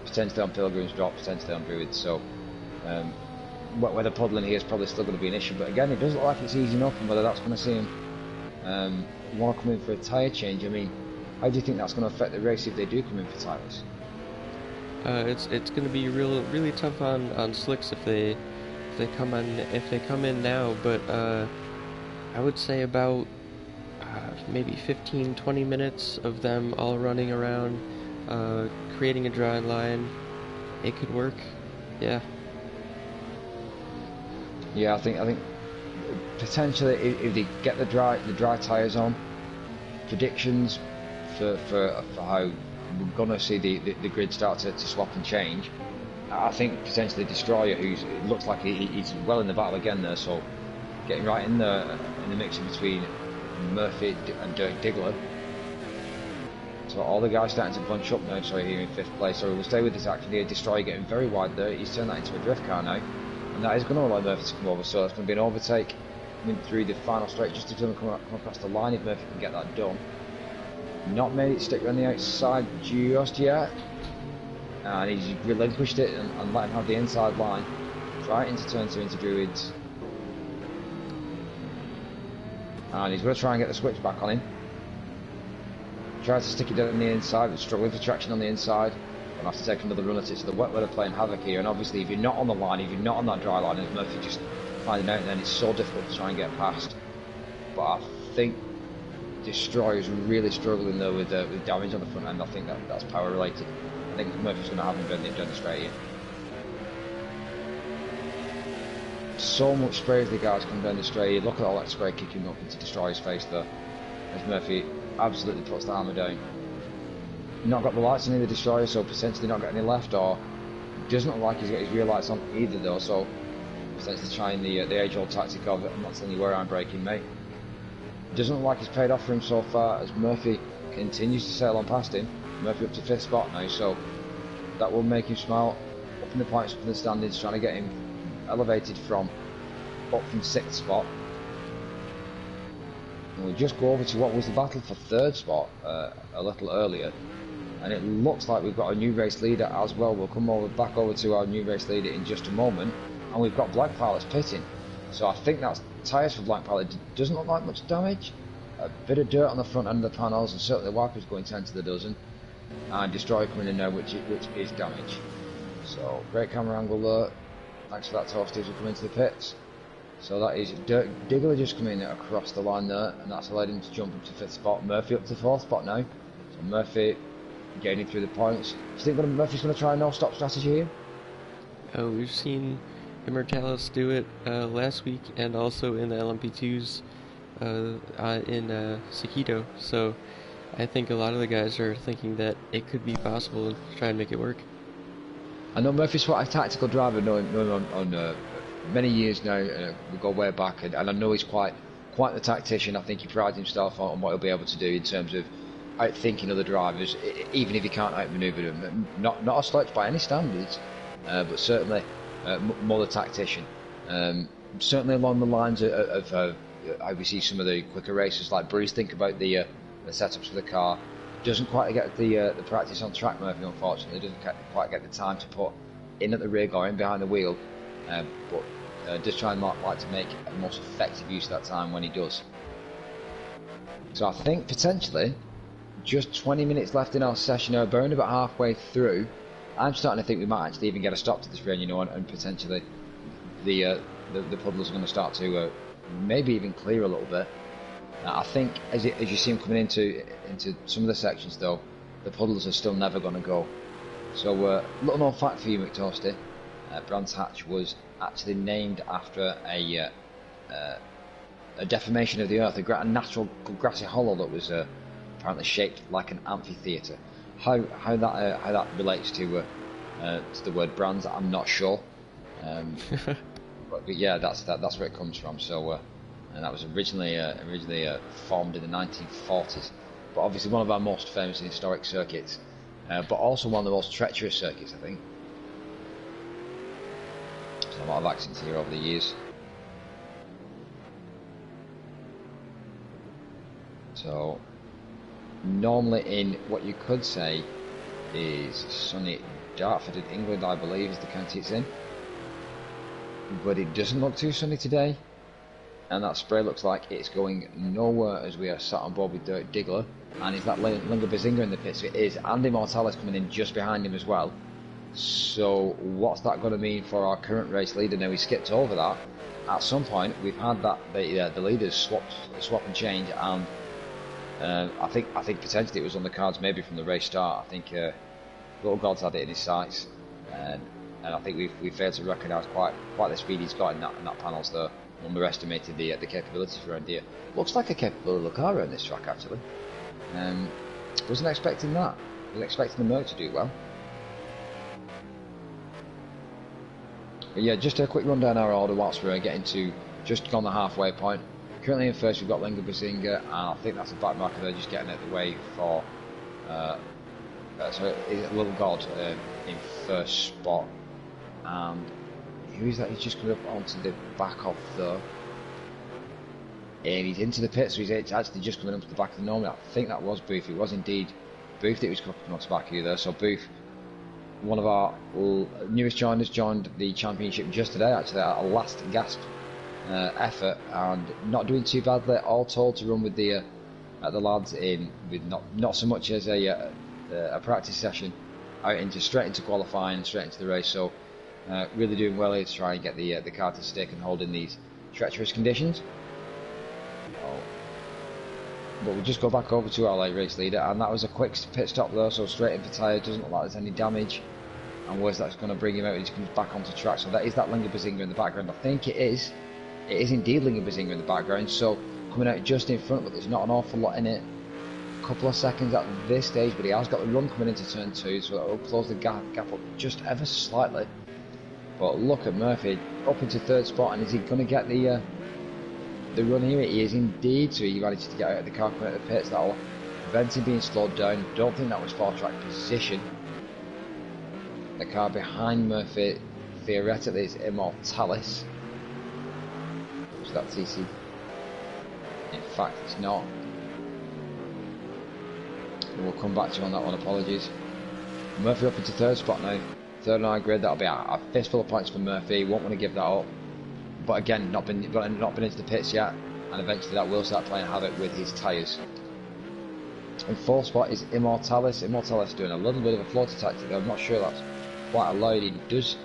potentially on Pilgrim's Drop, potentially on Druid. So whether puddling here is probably still going to be an issue, but again, it doesn't look like it's easy enough, and whether that's going to see him want to come in for a tyre change. I mean, how do you think that's going to affect the race if they do come in for tyres?
It's going to be really tough on slicks if they come in now, but I would say about maybe 15-20 minutes of them all running around, creating a dry line, it could work. Yeah,
I think potentially if they get the dry tyres on, predictions for how we're going to see the grid start to swap and change. I think potentially Destroyer, it looks like he's well in the battle again there, so getting right in the mix between Murphy and Dirk Diggler. So all the guys starting to bunch up now, sorry, here in 5th place. So we'll stay with this action here. Destroyer getting very wide there. He's turned that into a drift car now, and that is going to allow Murphy to come over. So that's going to be an overtake coming through the final straight, just to come across the line if Murphy can get that done. Not made it stick around the outside just yet, and he's relinquished it and let him have the inside line right into turn 2 into Druids. And he's going to try and get the switch back on him. Tries to stick it down on the inside, but struggling for traction on the inside. Gonna have to take another run at it. So the wet weather playing havoc here, and obviously if you're not on the line, if you're not on that dry line, as Murphy just finding out, then it's so difficult to try and get past. But I think Destroyer's really struggling though with damage on the front end. I think that's power related. I think Murphy's going to have him down the straight here. So much spray as the guys come down the straight. Look at all that spray kicking up into Destroyer's face there, as Murphy absolutely puts the hammer down. Not got the lights on either Destroyer, so potentially not got any left, or doesn't look like he's got his rear lights on either though, so potentially trying the age-old tactic of it. I'm not telling you where I'm braking, mate. Doesn't look like it's paid off for him so far, as Murphy continues to sail on past him. Murphy up to 5th spot now, so that will make him smile. Up in the points, up in the standings, trying to get him elevated up from 6th spot. And we'll just go over to what was the battle for 3rd spot a little earlier, and it looks like we've got a new race leader as well. We'll come back over to our new race leader in just a moment, and we've got Black Pilot's pitting. So I think that's tyres for Black Pilot. Doesn't look like much damage. A bit of dirt on the front end of the panels, and certainly the wipers going 10 to the dozen. And Destroyer coming in now, which is damage. So great camera angle there. Thanks for that, Toasty, as we come into the pits. So that is Diggler just coming across the line there, and that's allowed him to jump up to 5th spot. Murphy up to 4th spot now. So Murphy gaining through the points. Do you think Murphy's going to try a no-stop strategy here?
We've seen Immortalis do it last week and also in the LMP2s in Sakito. So I think a lot of the guys are thinking that it could be possible to try and make it work.
I know Murphy's quite a tactical driver, knowing him on many years now. We go way back, and I know he's quite the tactician. I think he prides himself on what he'll be able to do in terms of outthinking other drivers, even if he can't outmaneuver them. Not a slouch by any standards, but certainly more the tactician. Certainly along the lines of how we see some of the quicker racers like Bruce think about the setups for the car. Doesn't quite get the practice on track, Murphy, unfortunately. Doesn't quite get the time to put in at the rig or in behind the wheel, but just try and like to make the most effective use of that time when he does. So I think potentially just 20 minutes left in our session now, burning about halfway through. I'm starting to think we might actually even get a stop to this rain, and potentially the puddles are going to start to maybe even clear a little bit. I think as you see them coming into some of the sections, though, the puddles are still never going to go. So little known fact for you, McToasty, Brands Hatch was actually named after a deformation of the earth, a natural grassy hollow that was apparently shaped like an amphitheatre. How that relates to the word brands, I'm not sure. But yeah, that's where it comes from. So. And that was originally formed in the 1940s, but obviously one of our most famous and historic circuits, but also one of the most treacherous circuits, I think. There's a lot of accidents here over the years. So normally in what you could say is sunny Dartford in England, I believe, is the county it's in, but it doesn't look too sunny today. And that spray looks like it's going nowhere as we are sat on board with Dirk Diggler. And is that Lingabazinga in the pits? It is. And Immortalis coming in just behind him as well. So what's that going to mean for our current race leader? Now, we skipped over that. At some point, we've had that the leaders swap and change, and I think potentially it was on the cards maybe from the race start. I think Little God's had it in his sights, and I think we failed to recognise quite the speed he's got in that panels there. Underestimated the capabilities around here. Looks like a capable little car around this track, actually. Wasn't expecting that. Was expecting the Merc to do well. But yeah, just a quick run down our order whilst we're getting to just on the halfway point. Currently in first we've got Lingabazinga, and I think that's a back marker there, just getting out of the way for Little God in first spot. And who is that? He's just coming up onto the back of the, and he's into the pit, so he's actually just coming up to the back of the normal. I think that was Booth. It was indeed Booth that was coming up to the back of you there. So Booth, one of our newest joiners, joined the championship just today, actually, at a last gasp effort, and not doing too badly, all told, to run with the lads in with not so much as a practice session, out straight into qualifying, straight into the race. So really doing well here to try and get the car to stick and hold in these treacherous conditions. But we'll just go back over to our late race leader, and that was a quick pit stop there, so straight in for tyre. Doesn't look like there's any damage, and where's that's going to bring him out when he comes back onto track. So that is that Lingabazinga in the background. I think it is indeed Lingabazinga in the background, so coming out just in front, but there's not an awful lot in it. A couple of seconds at this stage, but he has got the run coming into turn 2, so that will close the gap up just ever so slightly. But look at Murphy up into third spot, and is he going to get the run here? He is indeed. So he managed to get out of the car, coming out of the pits. That'll prevent him being slowed down. Don't think that was 4-track position. The car behind Murphy theoretically is Immortalis. So that's easy. In fact, it's not. We'll come back to you on that one. Apologies. Murphy up into third spot now. Third on our grid. That'll be a fistful of points for Murphy. Won't want to give that up. But again, not been into the pits yet, and eventually that will start playing havoc with his tyres. In fourth spot is Immortalis. Immortalis doing a little bit of a floater tactic. I'm not sure that's quite allowed. He does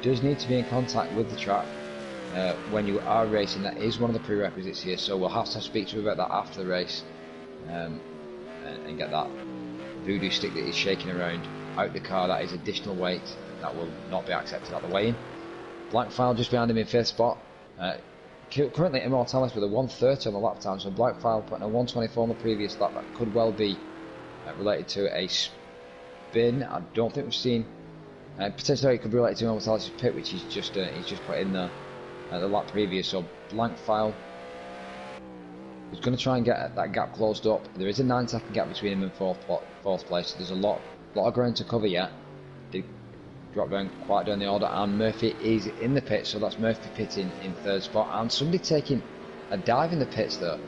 does need to be in contact with the track when you are racing. That is one of the prerequisites here, so we'll have to speak to him about that after the race and get that voodoo stick that he's shaking around out the car. That is additional weight that will not be accepted at the weigh-in. Black File just behind him in 5th spot. Currently Immortalis with a 1:30 on the lap time, so Black File putting a 1:24 on the previous lap. That could well be related to a spin. I don't think we've seen. Potentially it could be related to Immortalis' pit, which he's just put in there the lap previous. So Blank File is going to try and get that gap closed up. There is a 9-second gap between him and fourth place, so there's a lot of ground to cover yet. Did drop down quite down the order, and Murphy is in the pit, so that's Murphy pitting in 3rd spot, and somebody taking a dive in the pits there.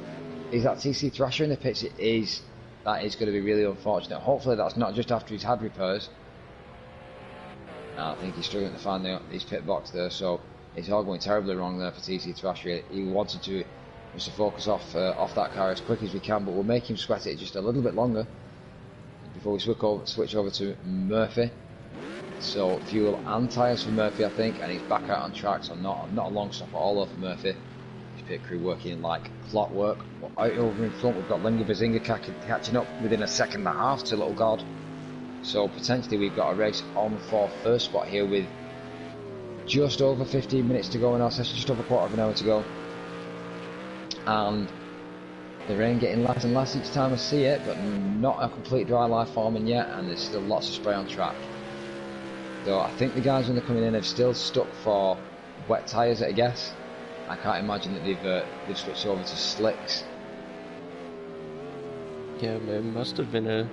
Is that TC Thrasher in the pits? It is. That is going to be really unfortunate. Hopefully that's not just after he's had repairs. I think he's struggling to find his pit box there, so it's all going terribly wrong there for TC Thrasher. He wanted to just to focus off that car as quick as we can, but we'll make him sweat it just a little bit longer before we switch over to Murphy. So fuel and tyres for Murphy, I think, and he's back out on track, so not a long stop at all for Murphy. His pit crew working like clockwork. Out over in front, we've got Lingabazinga catching up within a second and a half to Little God. So potentially we've got a race on for 1st spot here with just over 15 minutes to go in our session, just over a quarter of an hour to go. And the rain getting less and less each time I see it, but not a complete dry lie forming yet, and there's still lots of spray on track. So I think the guys when they're coming in have still stuck for wet tyres, I guess. I can't imagine that they've switched over to slicks.
Yeah, it must have been a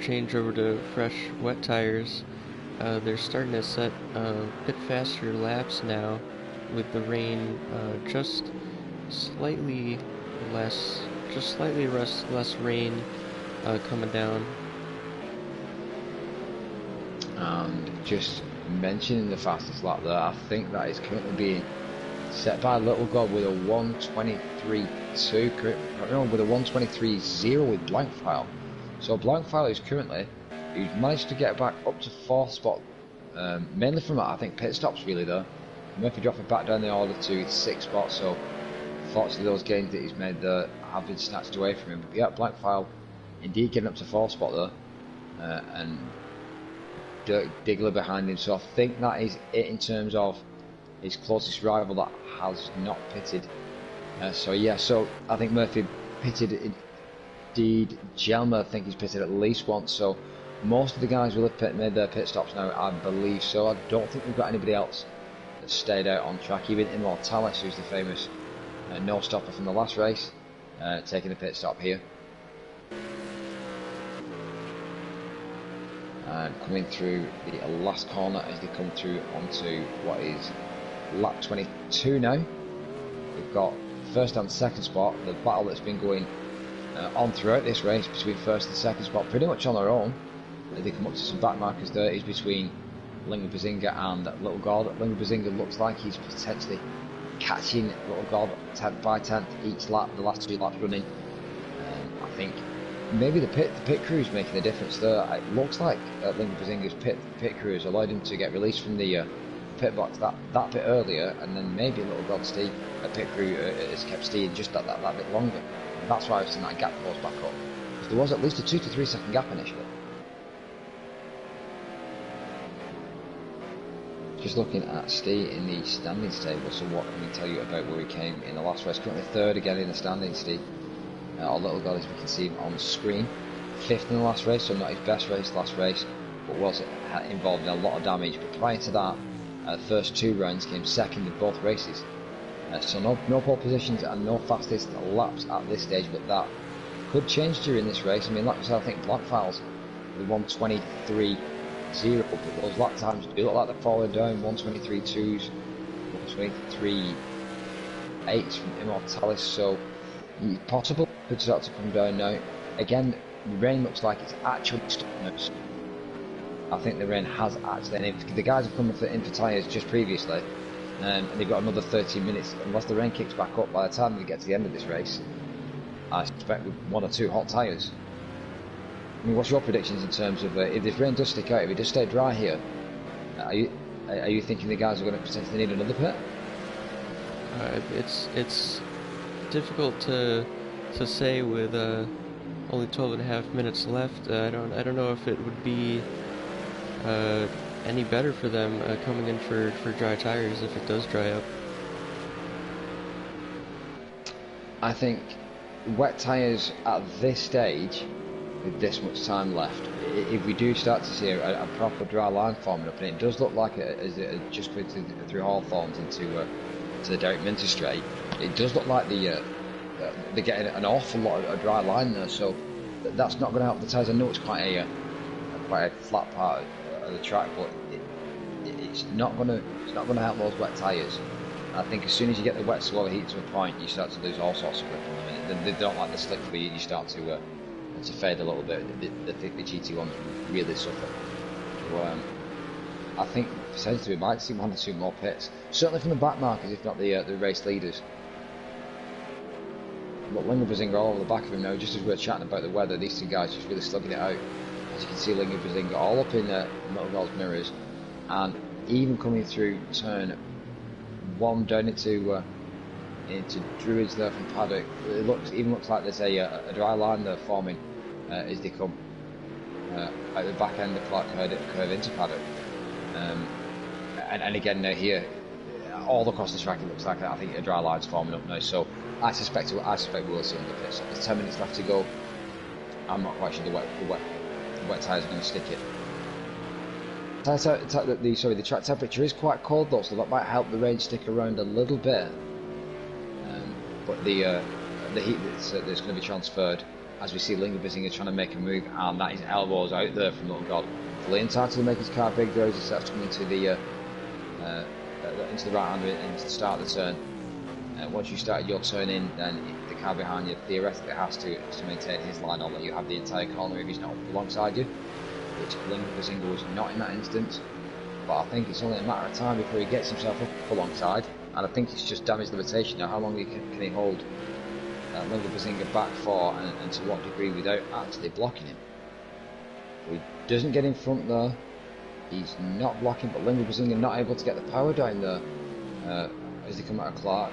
change over to fresh wet tires. They're starting to set a bit faster laps now with the rain just slightly less rain coming down.
And just mentioning the fastest lap there, I think that is currently being set by Little God with a 1:23.2, no, with a 1:23.0 with Blank File. So Blank File is currently, he's managed to get back up to 4th spot, mainly from I think pit stops really though. Murphy dropping back down the order to 6th spot, so fortunately those gains that he's made there have been snatched away from him. But yeah, Blank File indeed getting up to 4th spot there, and Dirk Diggler behind him, so I think that is it in terms of his closest rival that has not pitted. So yeah, so I think Murphy pitted indeed. Jelmer, I think he's pitted at least once, so most of the guys will have made their pit stops now, I believe. So I don't think we've got anybody else that stayed out on track. Even Immortalis, who's the famous no stopper from the last race, taking a pit stop here. And coming through the last corner as they come through onto what is lap 22 now. We've got 1st and 2nd spot, the battle that's been going on throughout this race between 1st and 2nd spot, pretty much on their own. They come up to some back markers there. Is between Lingabazinga and Little God. Lingabazinga looks like he's potentially catching Little God 10th by 10th each lap, the last 2 laps running. I think maybe the pit crew is making a difference there. It looks like Lingabazinga's pit crew has allowed him to get released from the pit box that bit earlier, and then maybe Little God Steve, pit crew has kept Steve just that bit longer. And that's why I've seen that gap close back up. Because there was at least a 2 to 3 second gap initially. Just looking at Steve in the standings table, so what can we tell you about where he came in the last race? Currently 3rd again in the standings, Steve. Our Little God, as we can see him on the screen, 5th in the last race, so not his best race last race, but was involved in a lot of damage. But prior to that, the first 2 rounds came 2nd in both races. So no pole positions and no fastest laps at this stage, but that could change during this race. I mean, like I said, I think Black Files with 1:23.0, but those lap times do look like they're falling down. 1:23.2s, 1:23.8s from Immortalis, so possible could start to come down now. Again, the rain looks like it's actually stopping us. I think the rain has actually, and the guys have come in for tyres just previously, and they've got another 13 minutes. Unless the rain kicks back up by the time they get to the end of this race, I suspect with 1 or 2 hot tyres. I mean, what's your predictions in terms of if this rain does stick out, if it does stay dry here, Are you thinking the guys are going to potentially need another pit?
It's difficult to say with only 12.5 minutes left. I don't know if it would be any better for them coming in for dry tires if it does dry up.
I think wet tyres at this stage, with this much time left, if we do start to see a proper dry line forming up, and it does look like as it just goes through Hawthorns into the Derek Minter straight, it does look like they're getting an awful lot of dry line there, so that's not going to help the tyres. I know it's quite a flat part of the track, but it's not going to help those wet tyres. I think as soon as you get the wet slower heat to a point, you start to lose all sorts of grip on them. They don't like the slick speed. You start to fade a little bit. I think the GT1s really suffer. So, I think potentially we might see 1 or 2 more pits, certainly from the back markers, if not the race leaders. But Lingabazinga all over the back of him now. Just as we were chatting about the weather, these two guys just really slugging it out. As you can see, Lingabazinga all up in Metal mirrors, and even coming through turn 1 down into Druids there from paddock. It looks like there's a dry line there forming as they come at the back end of Clark curve into paddock. And again now here, all across the track it looks like I think a dry line's forming up now. So I suspect we'll see under pits. There's 10 minutes left to go. I'm not quite sure the wet tyres are going to stick it. The track temperature is quite cold though, so that might help the rain stick around a little bit. But the heat that's going to be transferred, as we see Lingabazinga trying to make a move, and that is elbows out there from Little God. Fully entitled to make his car big there as he starts coming into the right hander into the start of the turn. Once you started your turn in, then the car behind you theoretically has to maintain his line on, that you have the entire corner if he's not alongside you, which Lingabazinga was not in that instance. But I think it's only a matter of time before he gets himself up alongside, and I think it's just damage limitation now. How long can he hold Lingabazinga back for, and to what degree without actually blocking him? He doesn't get in front there. He's not blocking, but Lingabazinga not able to get the power down there as they come out of Clark.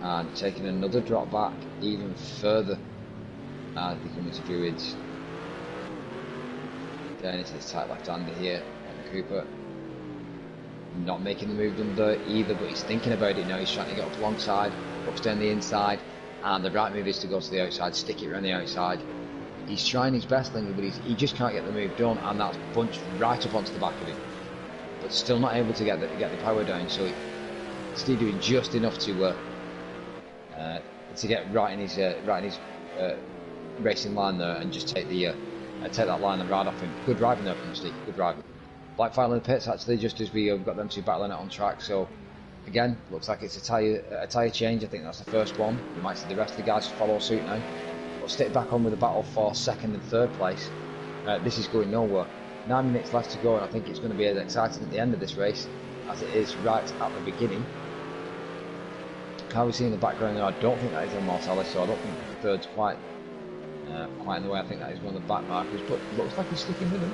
And taking another drop back even further as they come into Druids. Down into this tight left-hander here on Cooper. Not making the move under either, but he's thinking about it now. He's trying to get up alongside, ups down the inside, and the right move is to go to the outside, stick it around the outside. He's trying his best, Linga, but he just can't get the move done, and that's bunched right up onto the back of him. But still not able to get the power down, so he's still doing just enough to get right in his racing line there, and just take that line right off him. Good driving there from Steve. Good driving. Black file in the pits actually, just as we got them two battling it on track. So again, looks like it's a tyre change. I think that's the first one. We might see the rest of the guys follow suit now. But stick back on with the battle for second and third place. This is going nowhere. 9 minutes left to go, and I think it's going to be as exciting at the end of this race as it is right at the beginning. Car we see in the background there, I don't think that is Immortalis, so I don't think the third's quite in the way. I think that is one of the back markers, but looks like he's sticking with him.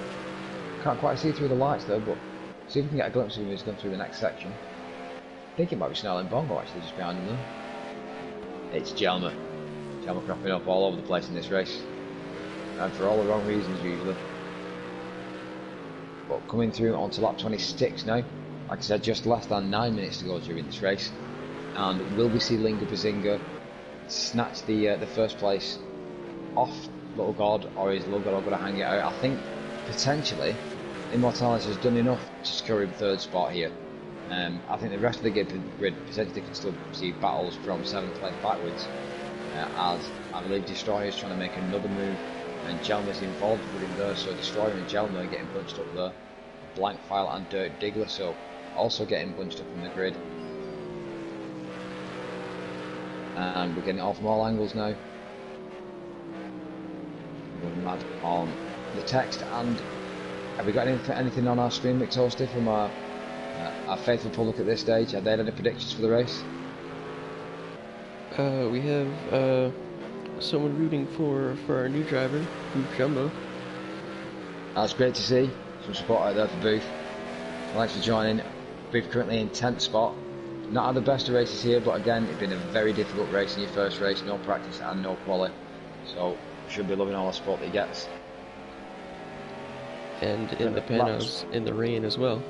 Can't quite see through the lights though, but see if we can get a glimpse of him as he's going through the next section. I think it might be Snarling Bongo actually just behind him there. It's Jelmer. Jelmer cropping up all over the place in this race, and for all the wrong reasons usually. But coming through onto lap 26 now. Like I said, just less than 9 minutes to go during this race. And will we see Lingabazinga snatch the first place off Little God, or is Little God going to hang it out? I think potentially Immortalis has done enough to secure him third spot here. I think the rest of the grid potentially can still see battles from 7th place backwards, as I believe Destroyer is trying to make another move, and Jelmer's involved with him there, so Destroyer and Jelmer are getting bunched up there. Blank File and Dirt Diggler so also getting bunched up in the grid. And we're getting it all from all angles now. We're mad on the text. And have we got anything on our stream, McToasty, from our faithful public at this stage? Have they had any predictions for the race?
We have someone rooting for our new driver, Group Jumbo.
That's great to see. Some support out there for Booth. Thanks for joining. Booth currently in 10th spot. Not had the best of races here, but again, it's been a very difficult race in your first race. No practice and no quali. So, should be loving all the support that he gets.
And in the panos, in the rain as well.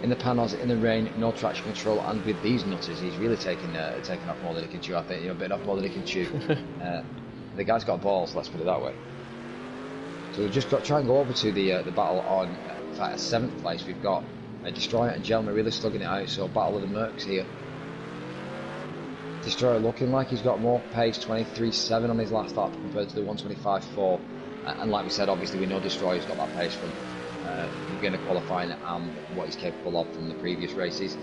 In the panos, in the rain, no traction control, and with these nutters, he's really taking off more than he can chew. I think a bit off more than he can chew. The guy's got balls, let's put it that way. So we've just got to try and go over to the battle on, in fact, 7th place. We've got Destroyer and Gelma really slugging it out. So battle of the Mercs here. Destroyer looking like he's got more pace, 23.7 on his last lap compared to the 125.4. And like we said, obviously we know Destroyer's got that pace from beginning of qualifying and what he's capable of from the previous races.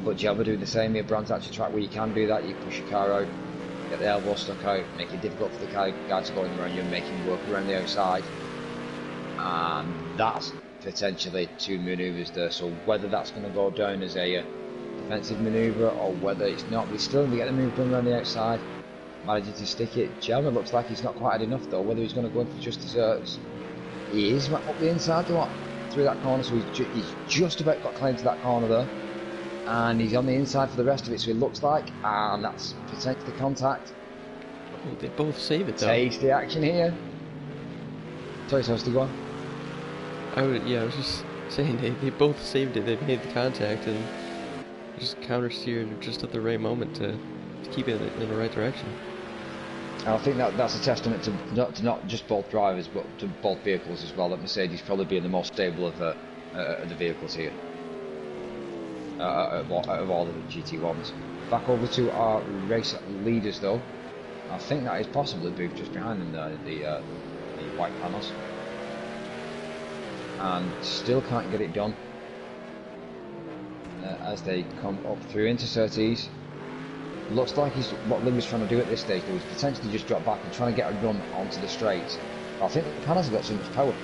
But Gelma doing the same here. Brands actually track where you can do that. You push your car out, get the elbow stuck out, make it difficult for the guy to go in around you, and make him work around the outside. And that's potentially 2 manoeuvres there. So whether that's going to go down as a defensive manoeuvre or whether it's not, we still get the move done around the outside. Managing to stick it. Gelma looks like he's not quite had enough though. Whether he's going to go in for just desserts. He is up the inside through that corner, so he's just about got claim to that corner there. And he's on the inside for the rest of it, so it looks like, and that's potentially contact.
Oh, they both save it though.
Tasty action here. Sorry, Toasty, go on.
I was just saying they both saved it. They made the contact and just counter steered just at the right moment to keep it in the right direction.
I think that's a testament to not just both drivers, but to both vehicles as well. That Mercedes probably being the most stable of the vehicles here, out of all the GT1s. Back over to our race leaders, though. I think that is possibly Booth just behind them there, the white panels, and still can't get it done as they come up through into Surtees. Looks like what Linga's trying to do at this stage though is potentially just drop back and trying to get a run onto the straights. I think the panels have got so much power.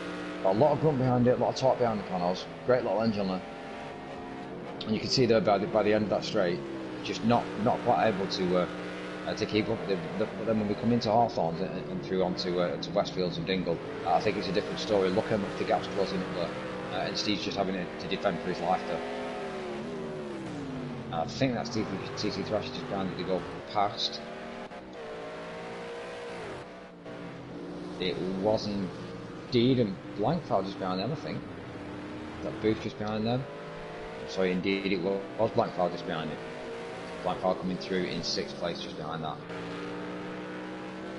Got a lot of grunt behind it, a lot of torque behind the panels. Great little engine there. And you can see there by the end of that straight, just not quite able to keep up with it. But then when we come into Hawthorns and through onto to Westfields and Dingle, I think it's a different story. Look how much the gap's closing up there. And Steve's just having to defend for his life there. I think that's TC Thrasher just grounded to go past. It was indeed, and Blankfeld just behind them, I think. That Booth just behind them. Sorry, indeed it was Blankfeld just behind it. Blankfeld coming through in 6th place just behind that.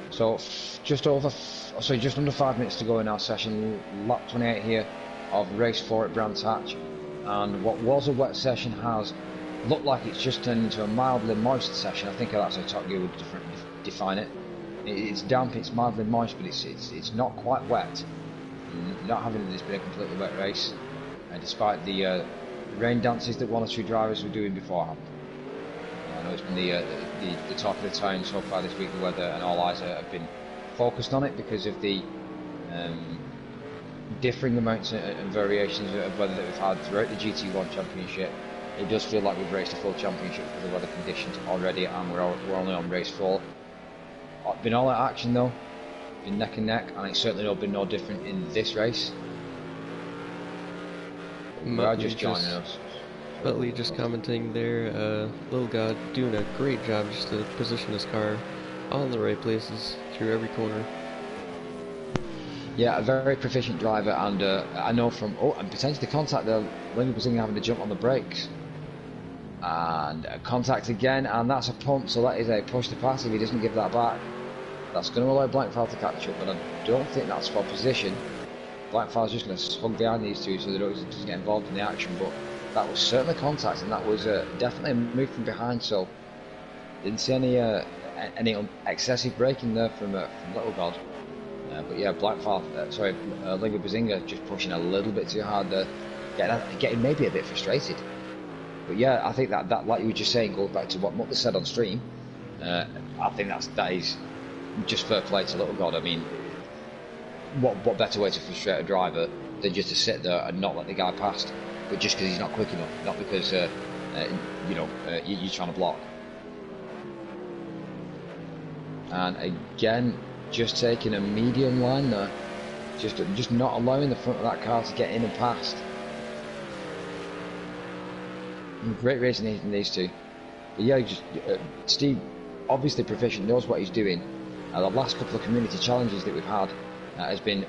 So just under 5 minutes to go in our session. Lap 28 here of race 4 at Brands Hatch. And what was a wet session has looked like it's just turned into a mildly moist session. I think that's how Top Gear would define it. It's damp, it's mildly moist, but it's not quite wet. Not having this been a completely wet race, despite the rain dances that 1 or 2 drivers were doing beforehand. I know it's been the talk of the town so far this week, the weather, and all eyes have been focused on it because of the differing amounts and variations of weather that we've had throughout the GT1 Championship. It does feel like we've raced a full championship for the weather conditions already, and we're only on race 4. Been all out action though, been neck and neck, and it's certainly been no different in this race. We are just joining us.
Muttley just commenting there, Little God doing a great job just to position his car all in the right places through every corner.
Yeah, a very proficient driver, and I know from and potentially contact there, Lingabazinga having to jump on the brakes. And contact again, and that's a pump, so that is a push to pass. If he doesn't give that back, that's going to allow Blankfeld to catch up, but I don't think that's for position. Blankfeld's just going to slug behind these two so they don't just get involved in the action, but that was certainly contact, and that was definitely a move from behind, so didn't see any excessive braking there from Little God. But yeah, Lingabazinga just pushing a little bit too hard there, getting maybe a bit frustrated. But yeah, I think that like you were just saying, goes back to what Muttley said on stream. I think that is just fair play to Little God. I mean, what better way to frustrate a driver than just to sit there and not let the guy past, but just because he's not quick enough, not because you're trying to block. And again, just taking a medium line there. just not allowing the front of that car to get in and past. Great racing in these two. But yeah, Steve, obviously proficient, knows what he's doing. The last couple of community challenges that we've had has been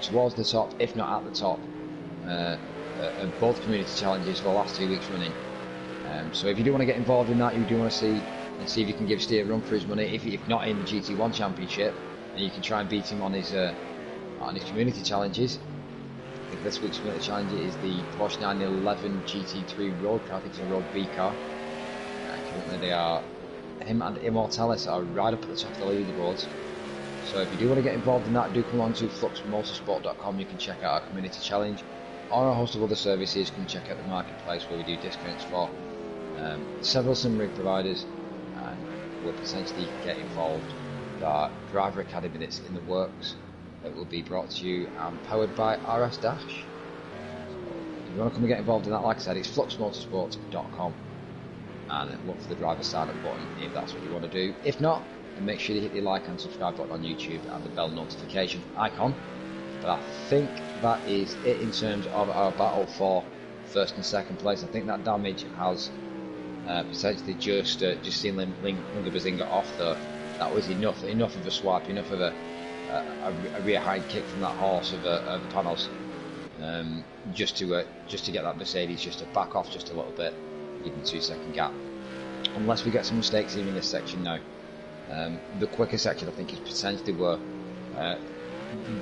towards the top, if not at the top, of both community challenges for the last 2 weeks running. So if you do want to get involved in that, you do want to see if you can give Steve a run for his money. If not in the GT1 Championship, and you can try and beat him on his community challenges. I think this week's community challenge is the Porsche 911 GT3 road car. I think it's a road B car. Currently they are, him and Immortalis are right up at the top of the leaderboards. So if you do want to get involved in that, do come on to FluxMotorsport.com. You can check out our community challenge or a host of other services. You can check out the marketplace where we do discounts for several sim rig providers, and we'll potentially get involved with our driver academy that's in the works. It will be brought to you and powered by RS Dash. So if you want to come and get involved in that, like I said, it's FluxMotorsport.com, and look for the driver sign up button if that's what you want to do. If not, then make sure you hit the like and subscribe button on YouTube and the bell notification icon. But I think that is it in terms of our battle for first and second place. I think that damage has potentially just seen Lingabazinga off there. That was enough of a swipe, enough of a rear hind kick from that horse of the panels, just to get that Mercedes just to back off just a little bit, give them 2 second gap. Unless we get some mistakes even in this section now. The quicker section I think is potentially where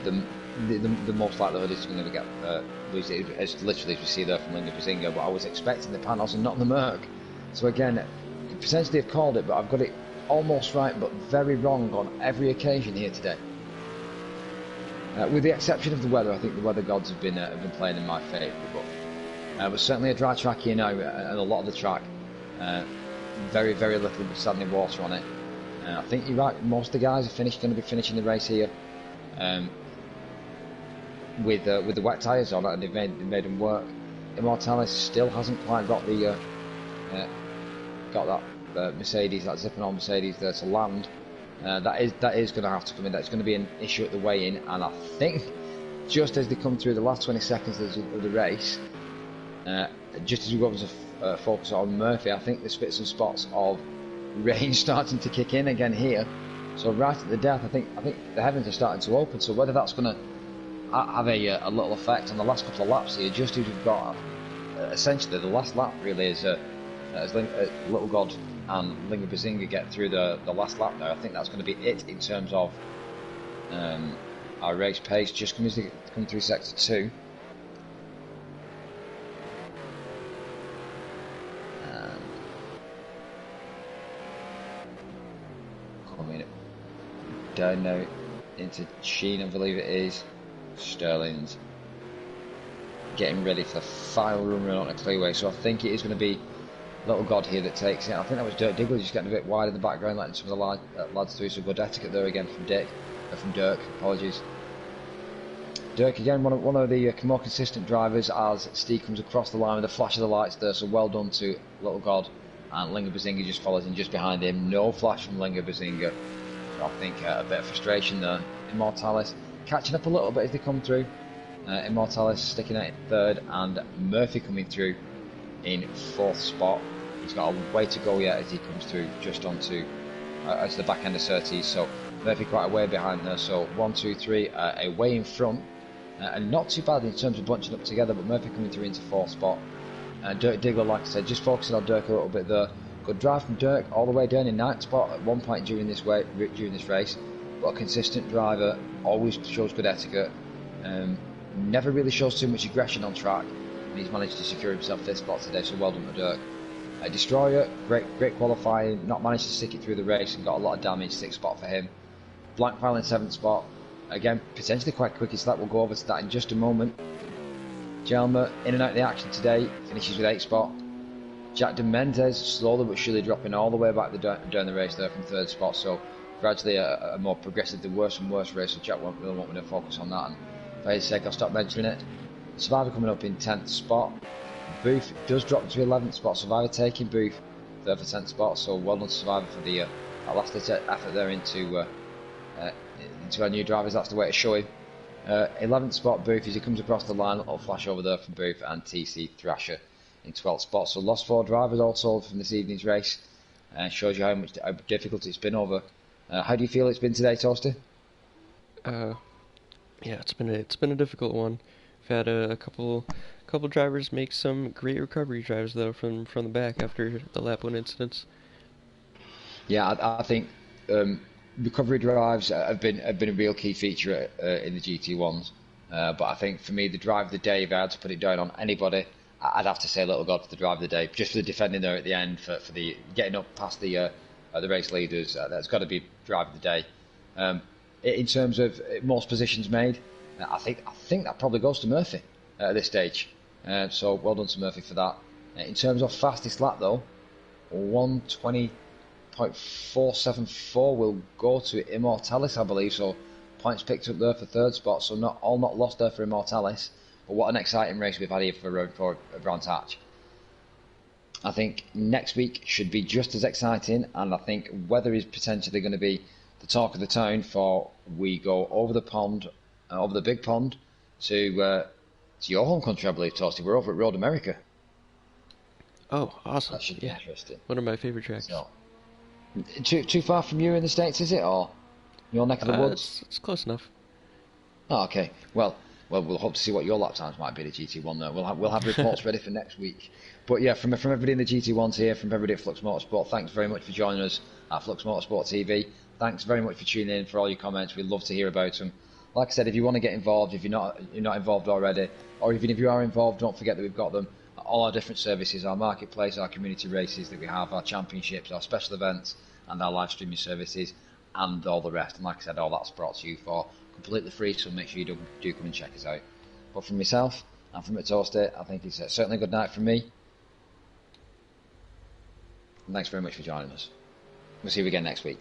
the most likelihood is going to get lose it, as literally as we see there from Lingabazinga. But I was expecting the panels and not the Merc, so again potentially have called it, but I've got it almost right but very wrong on every occasion here today. With the exception of the weather, I think the weather gods have been playing in my favour. But certainly a dry track here now, and a lot of the track, very little standing water on it. I think you're right. Most of the guys are going to be finishing the race here with the wet tyres on, and they've made them work. Immortalis still hasn't quite got that Mercedes, that zipping on Mercedes there to land. That is going to have to come in. That's going to be an issue at the weigh-in, and I think just as they come through the last 20 seconds of the race, just as we go over to focus on Murphy, I think there's bits and spots of rain starting to kick in again here. So right at the death, I think the heavens are starting to open. So whether that's going to have a little effect on the last couple of laps here, just as we've got essentially the last lap really is as Little God and Lingabazinga get through the last lap now. I think that's going to be it in terms of our race pace. Just come through sector 2. And coming down now into Sheen, I believe it is. Sterling's getting ready for the final run on a clearway, so I think it is going to be Little God here that takes it. I think that was Dirk Diggler just getting a bit wide in the background, letting some of the lads through. So good etiquette there again from Dirk. Apologies. Dirk again, one of the more consistent drivers as Steve comes across the line with a flash of the lights there. So well done to Little God, and Lingabazinga just follows in just behind him. No flash from Lingabazinga. So I think a bit of frustration there. Immortalis catching up a little bit as they come through. Immortalis sticking out in third, and Murphy coming through in 4th spot. He's got a way to go yet as he comes through just onto as the back end of Surtees. So Murphy quite a way behind there. So 1, 2, 3 away in front, and not too bad in terms of bunching up together. But Murphy coming through into 4th spot. Dirk Diggler, like I said, just focusing on Dirk a little bit there. Good drive from Dirk all the way down in 9th spot at one point during this race. But a consistent driver, always shows good etiquette. Never really shows too much aggression on track. And he's managed to secure himself 5th spot today, so well done to Dirk. Destroyer, great qualifying, not managed to stick it through the race and got a lot of damage, 6th spot for him. Blank Pile in 7th spot, again potentially quite quick, so that we'll go over to that in just a moment. Jelmer in and out of the action today, finishes with 8th spot. Jack de Mendes slowly but surely dropping all the way back down the race there from 3rd spot, so gradually a more progressive, the worse and worse race, so Jack won't really want me to focus on that, and for his sake I'll stop mentioning it. Survivor coming up in 10th spot. Booth does drop to 11th spot. Survivor taking Booth there for 10th spot. So well done to Survivor for the last effort there into our new drivers. That's the way to show him. 11th spot Booth, as he comes across the line, will flash over there from Booth, and TC Thrasher in 12th spot. So lost 4 drivers all told from this evening's race. Shows you how difficult it's been over. How do you feel it's been today, Toasty?
Yeah, it's been a difficult one. We've had a couple drivers make some great recovery drives though from the back after the lap 1 incidents.
Yeah, I think recovery drives have been a real key feature in the GT1s. But I think for me, the drive of the day, if I had to put it down on anybody, I'd have to say Little God for the drive of the day, just for the defending there at the end, for the getting up past the race leaders. That's got to be drive of the day. In terms of most positions made, I think that probably goes to Murphy at this stage. So well done to Murphy for that. In terms of fastest lap though, 1:20.474 will go to Immortalis, I believe. So points picked up there for 3rd spot. So not lost there for Immortalis. But what an exciting race we've had here for round 4 at Brands Hatch. I think next week should be just as exciting, and I think weather is potentially going to be the talk of the town for we go over the pond, over the big pond, to your home country, I believe, Toasty. We're over at Road America.
Oh, awesome!
That should be interesting.
One of my favorite tracks.
So, too far from you in the States, is it, or your neck of the woods?
It's close enough.
Oh, okay. Well, we'll hope to see what your lap times might be at GT1 there. We'll have reports ready for next week. But yeah, from everybody in the GT1s here, from everybody at Flux Motorsport, thanks very much for joining us at Flux Motorsport TV. Thanks very much for tuning in, for all your comments. We'd love to hear about them. Like I said, if you want to get involved, if you're not involved already, or even if you are involved, don't forget that we've got them. All our different services, our marketplace, our community races that we have, our championships, our special events, and our live streaming services, and all the rest. And like I said, all that's brought to you for completely free, so make sure you do come and check us out. But from myself and from McToasty, I think it's certainly a good night from me. And thanks very much for joining us. We'll see you again next week.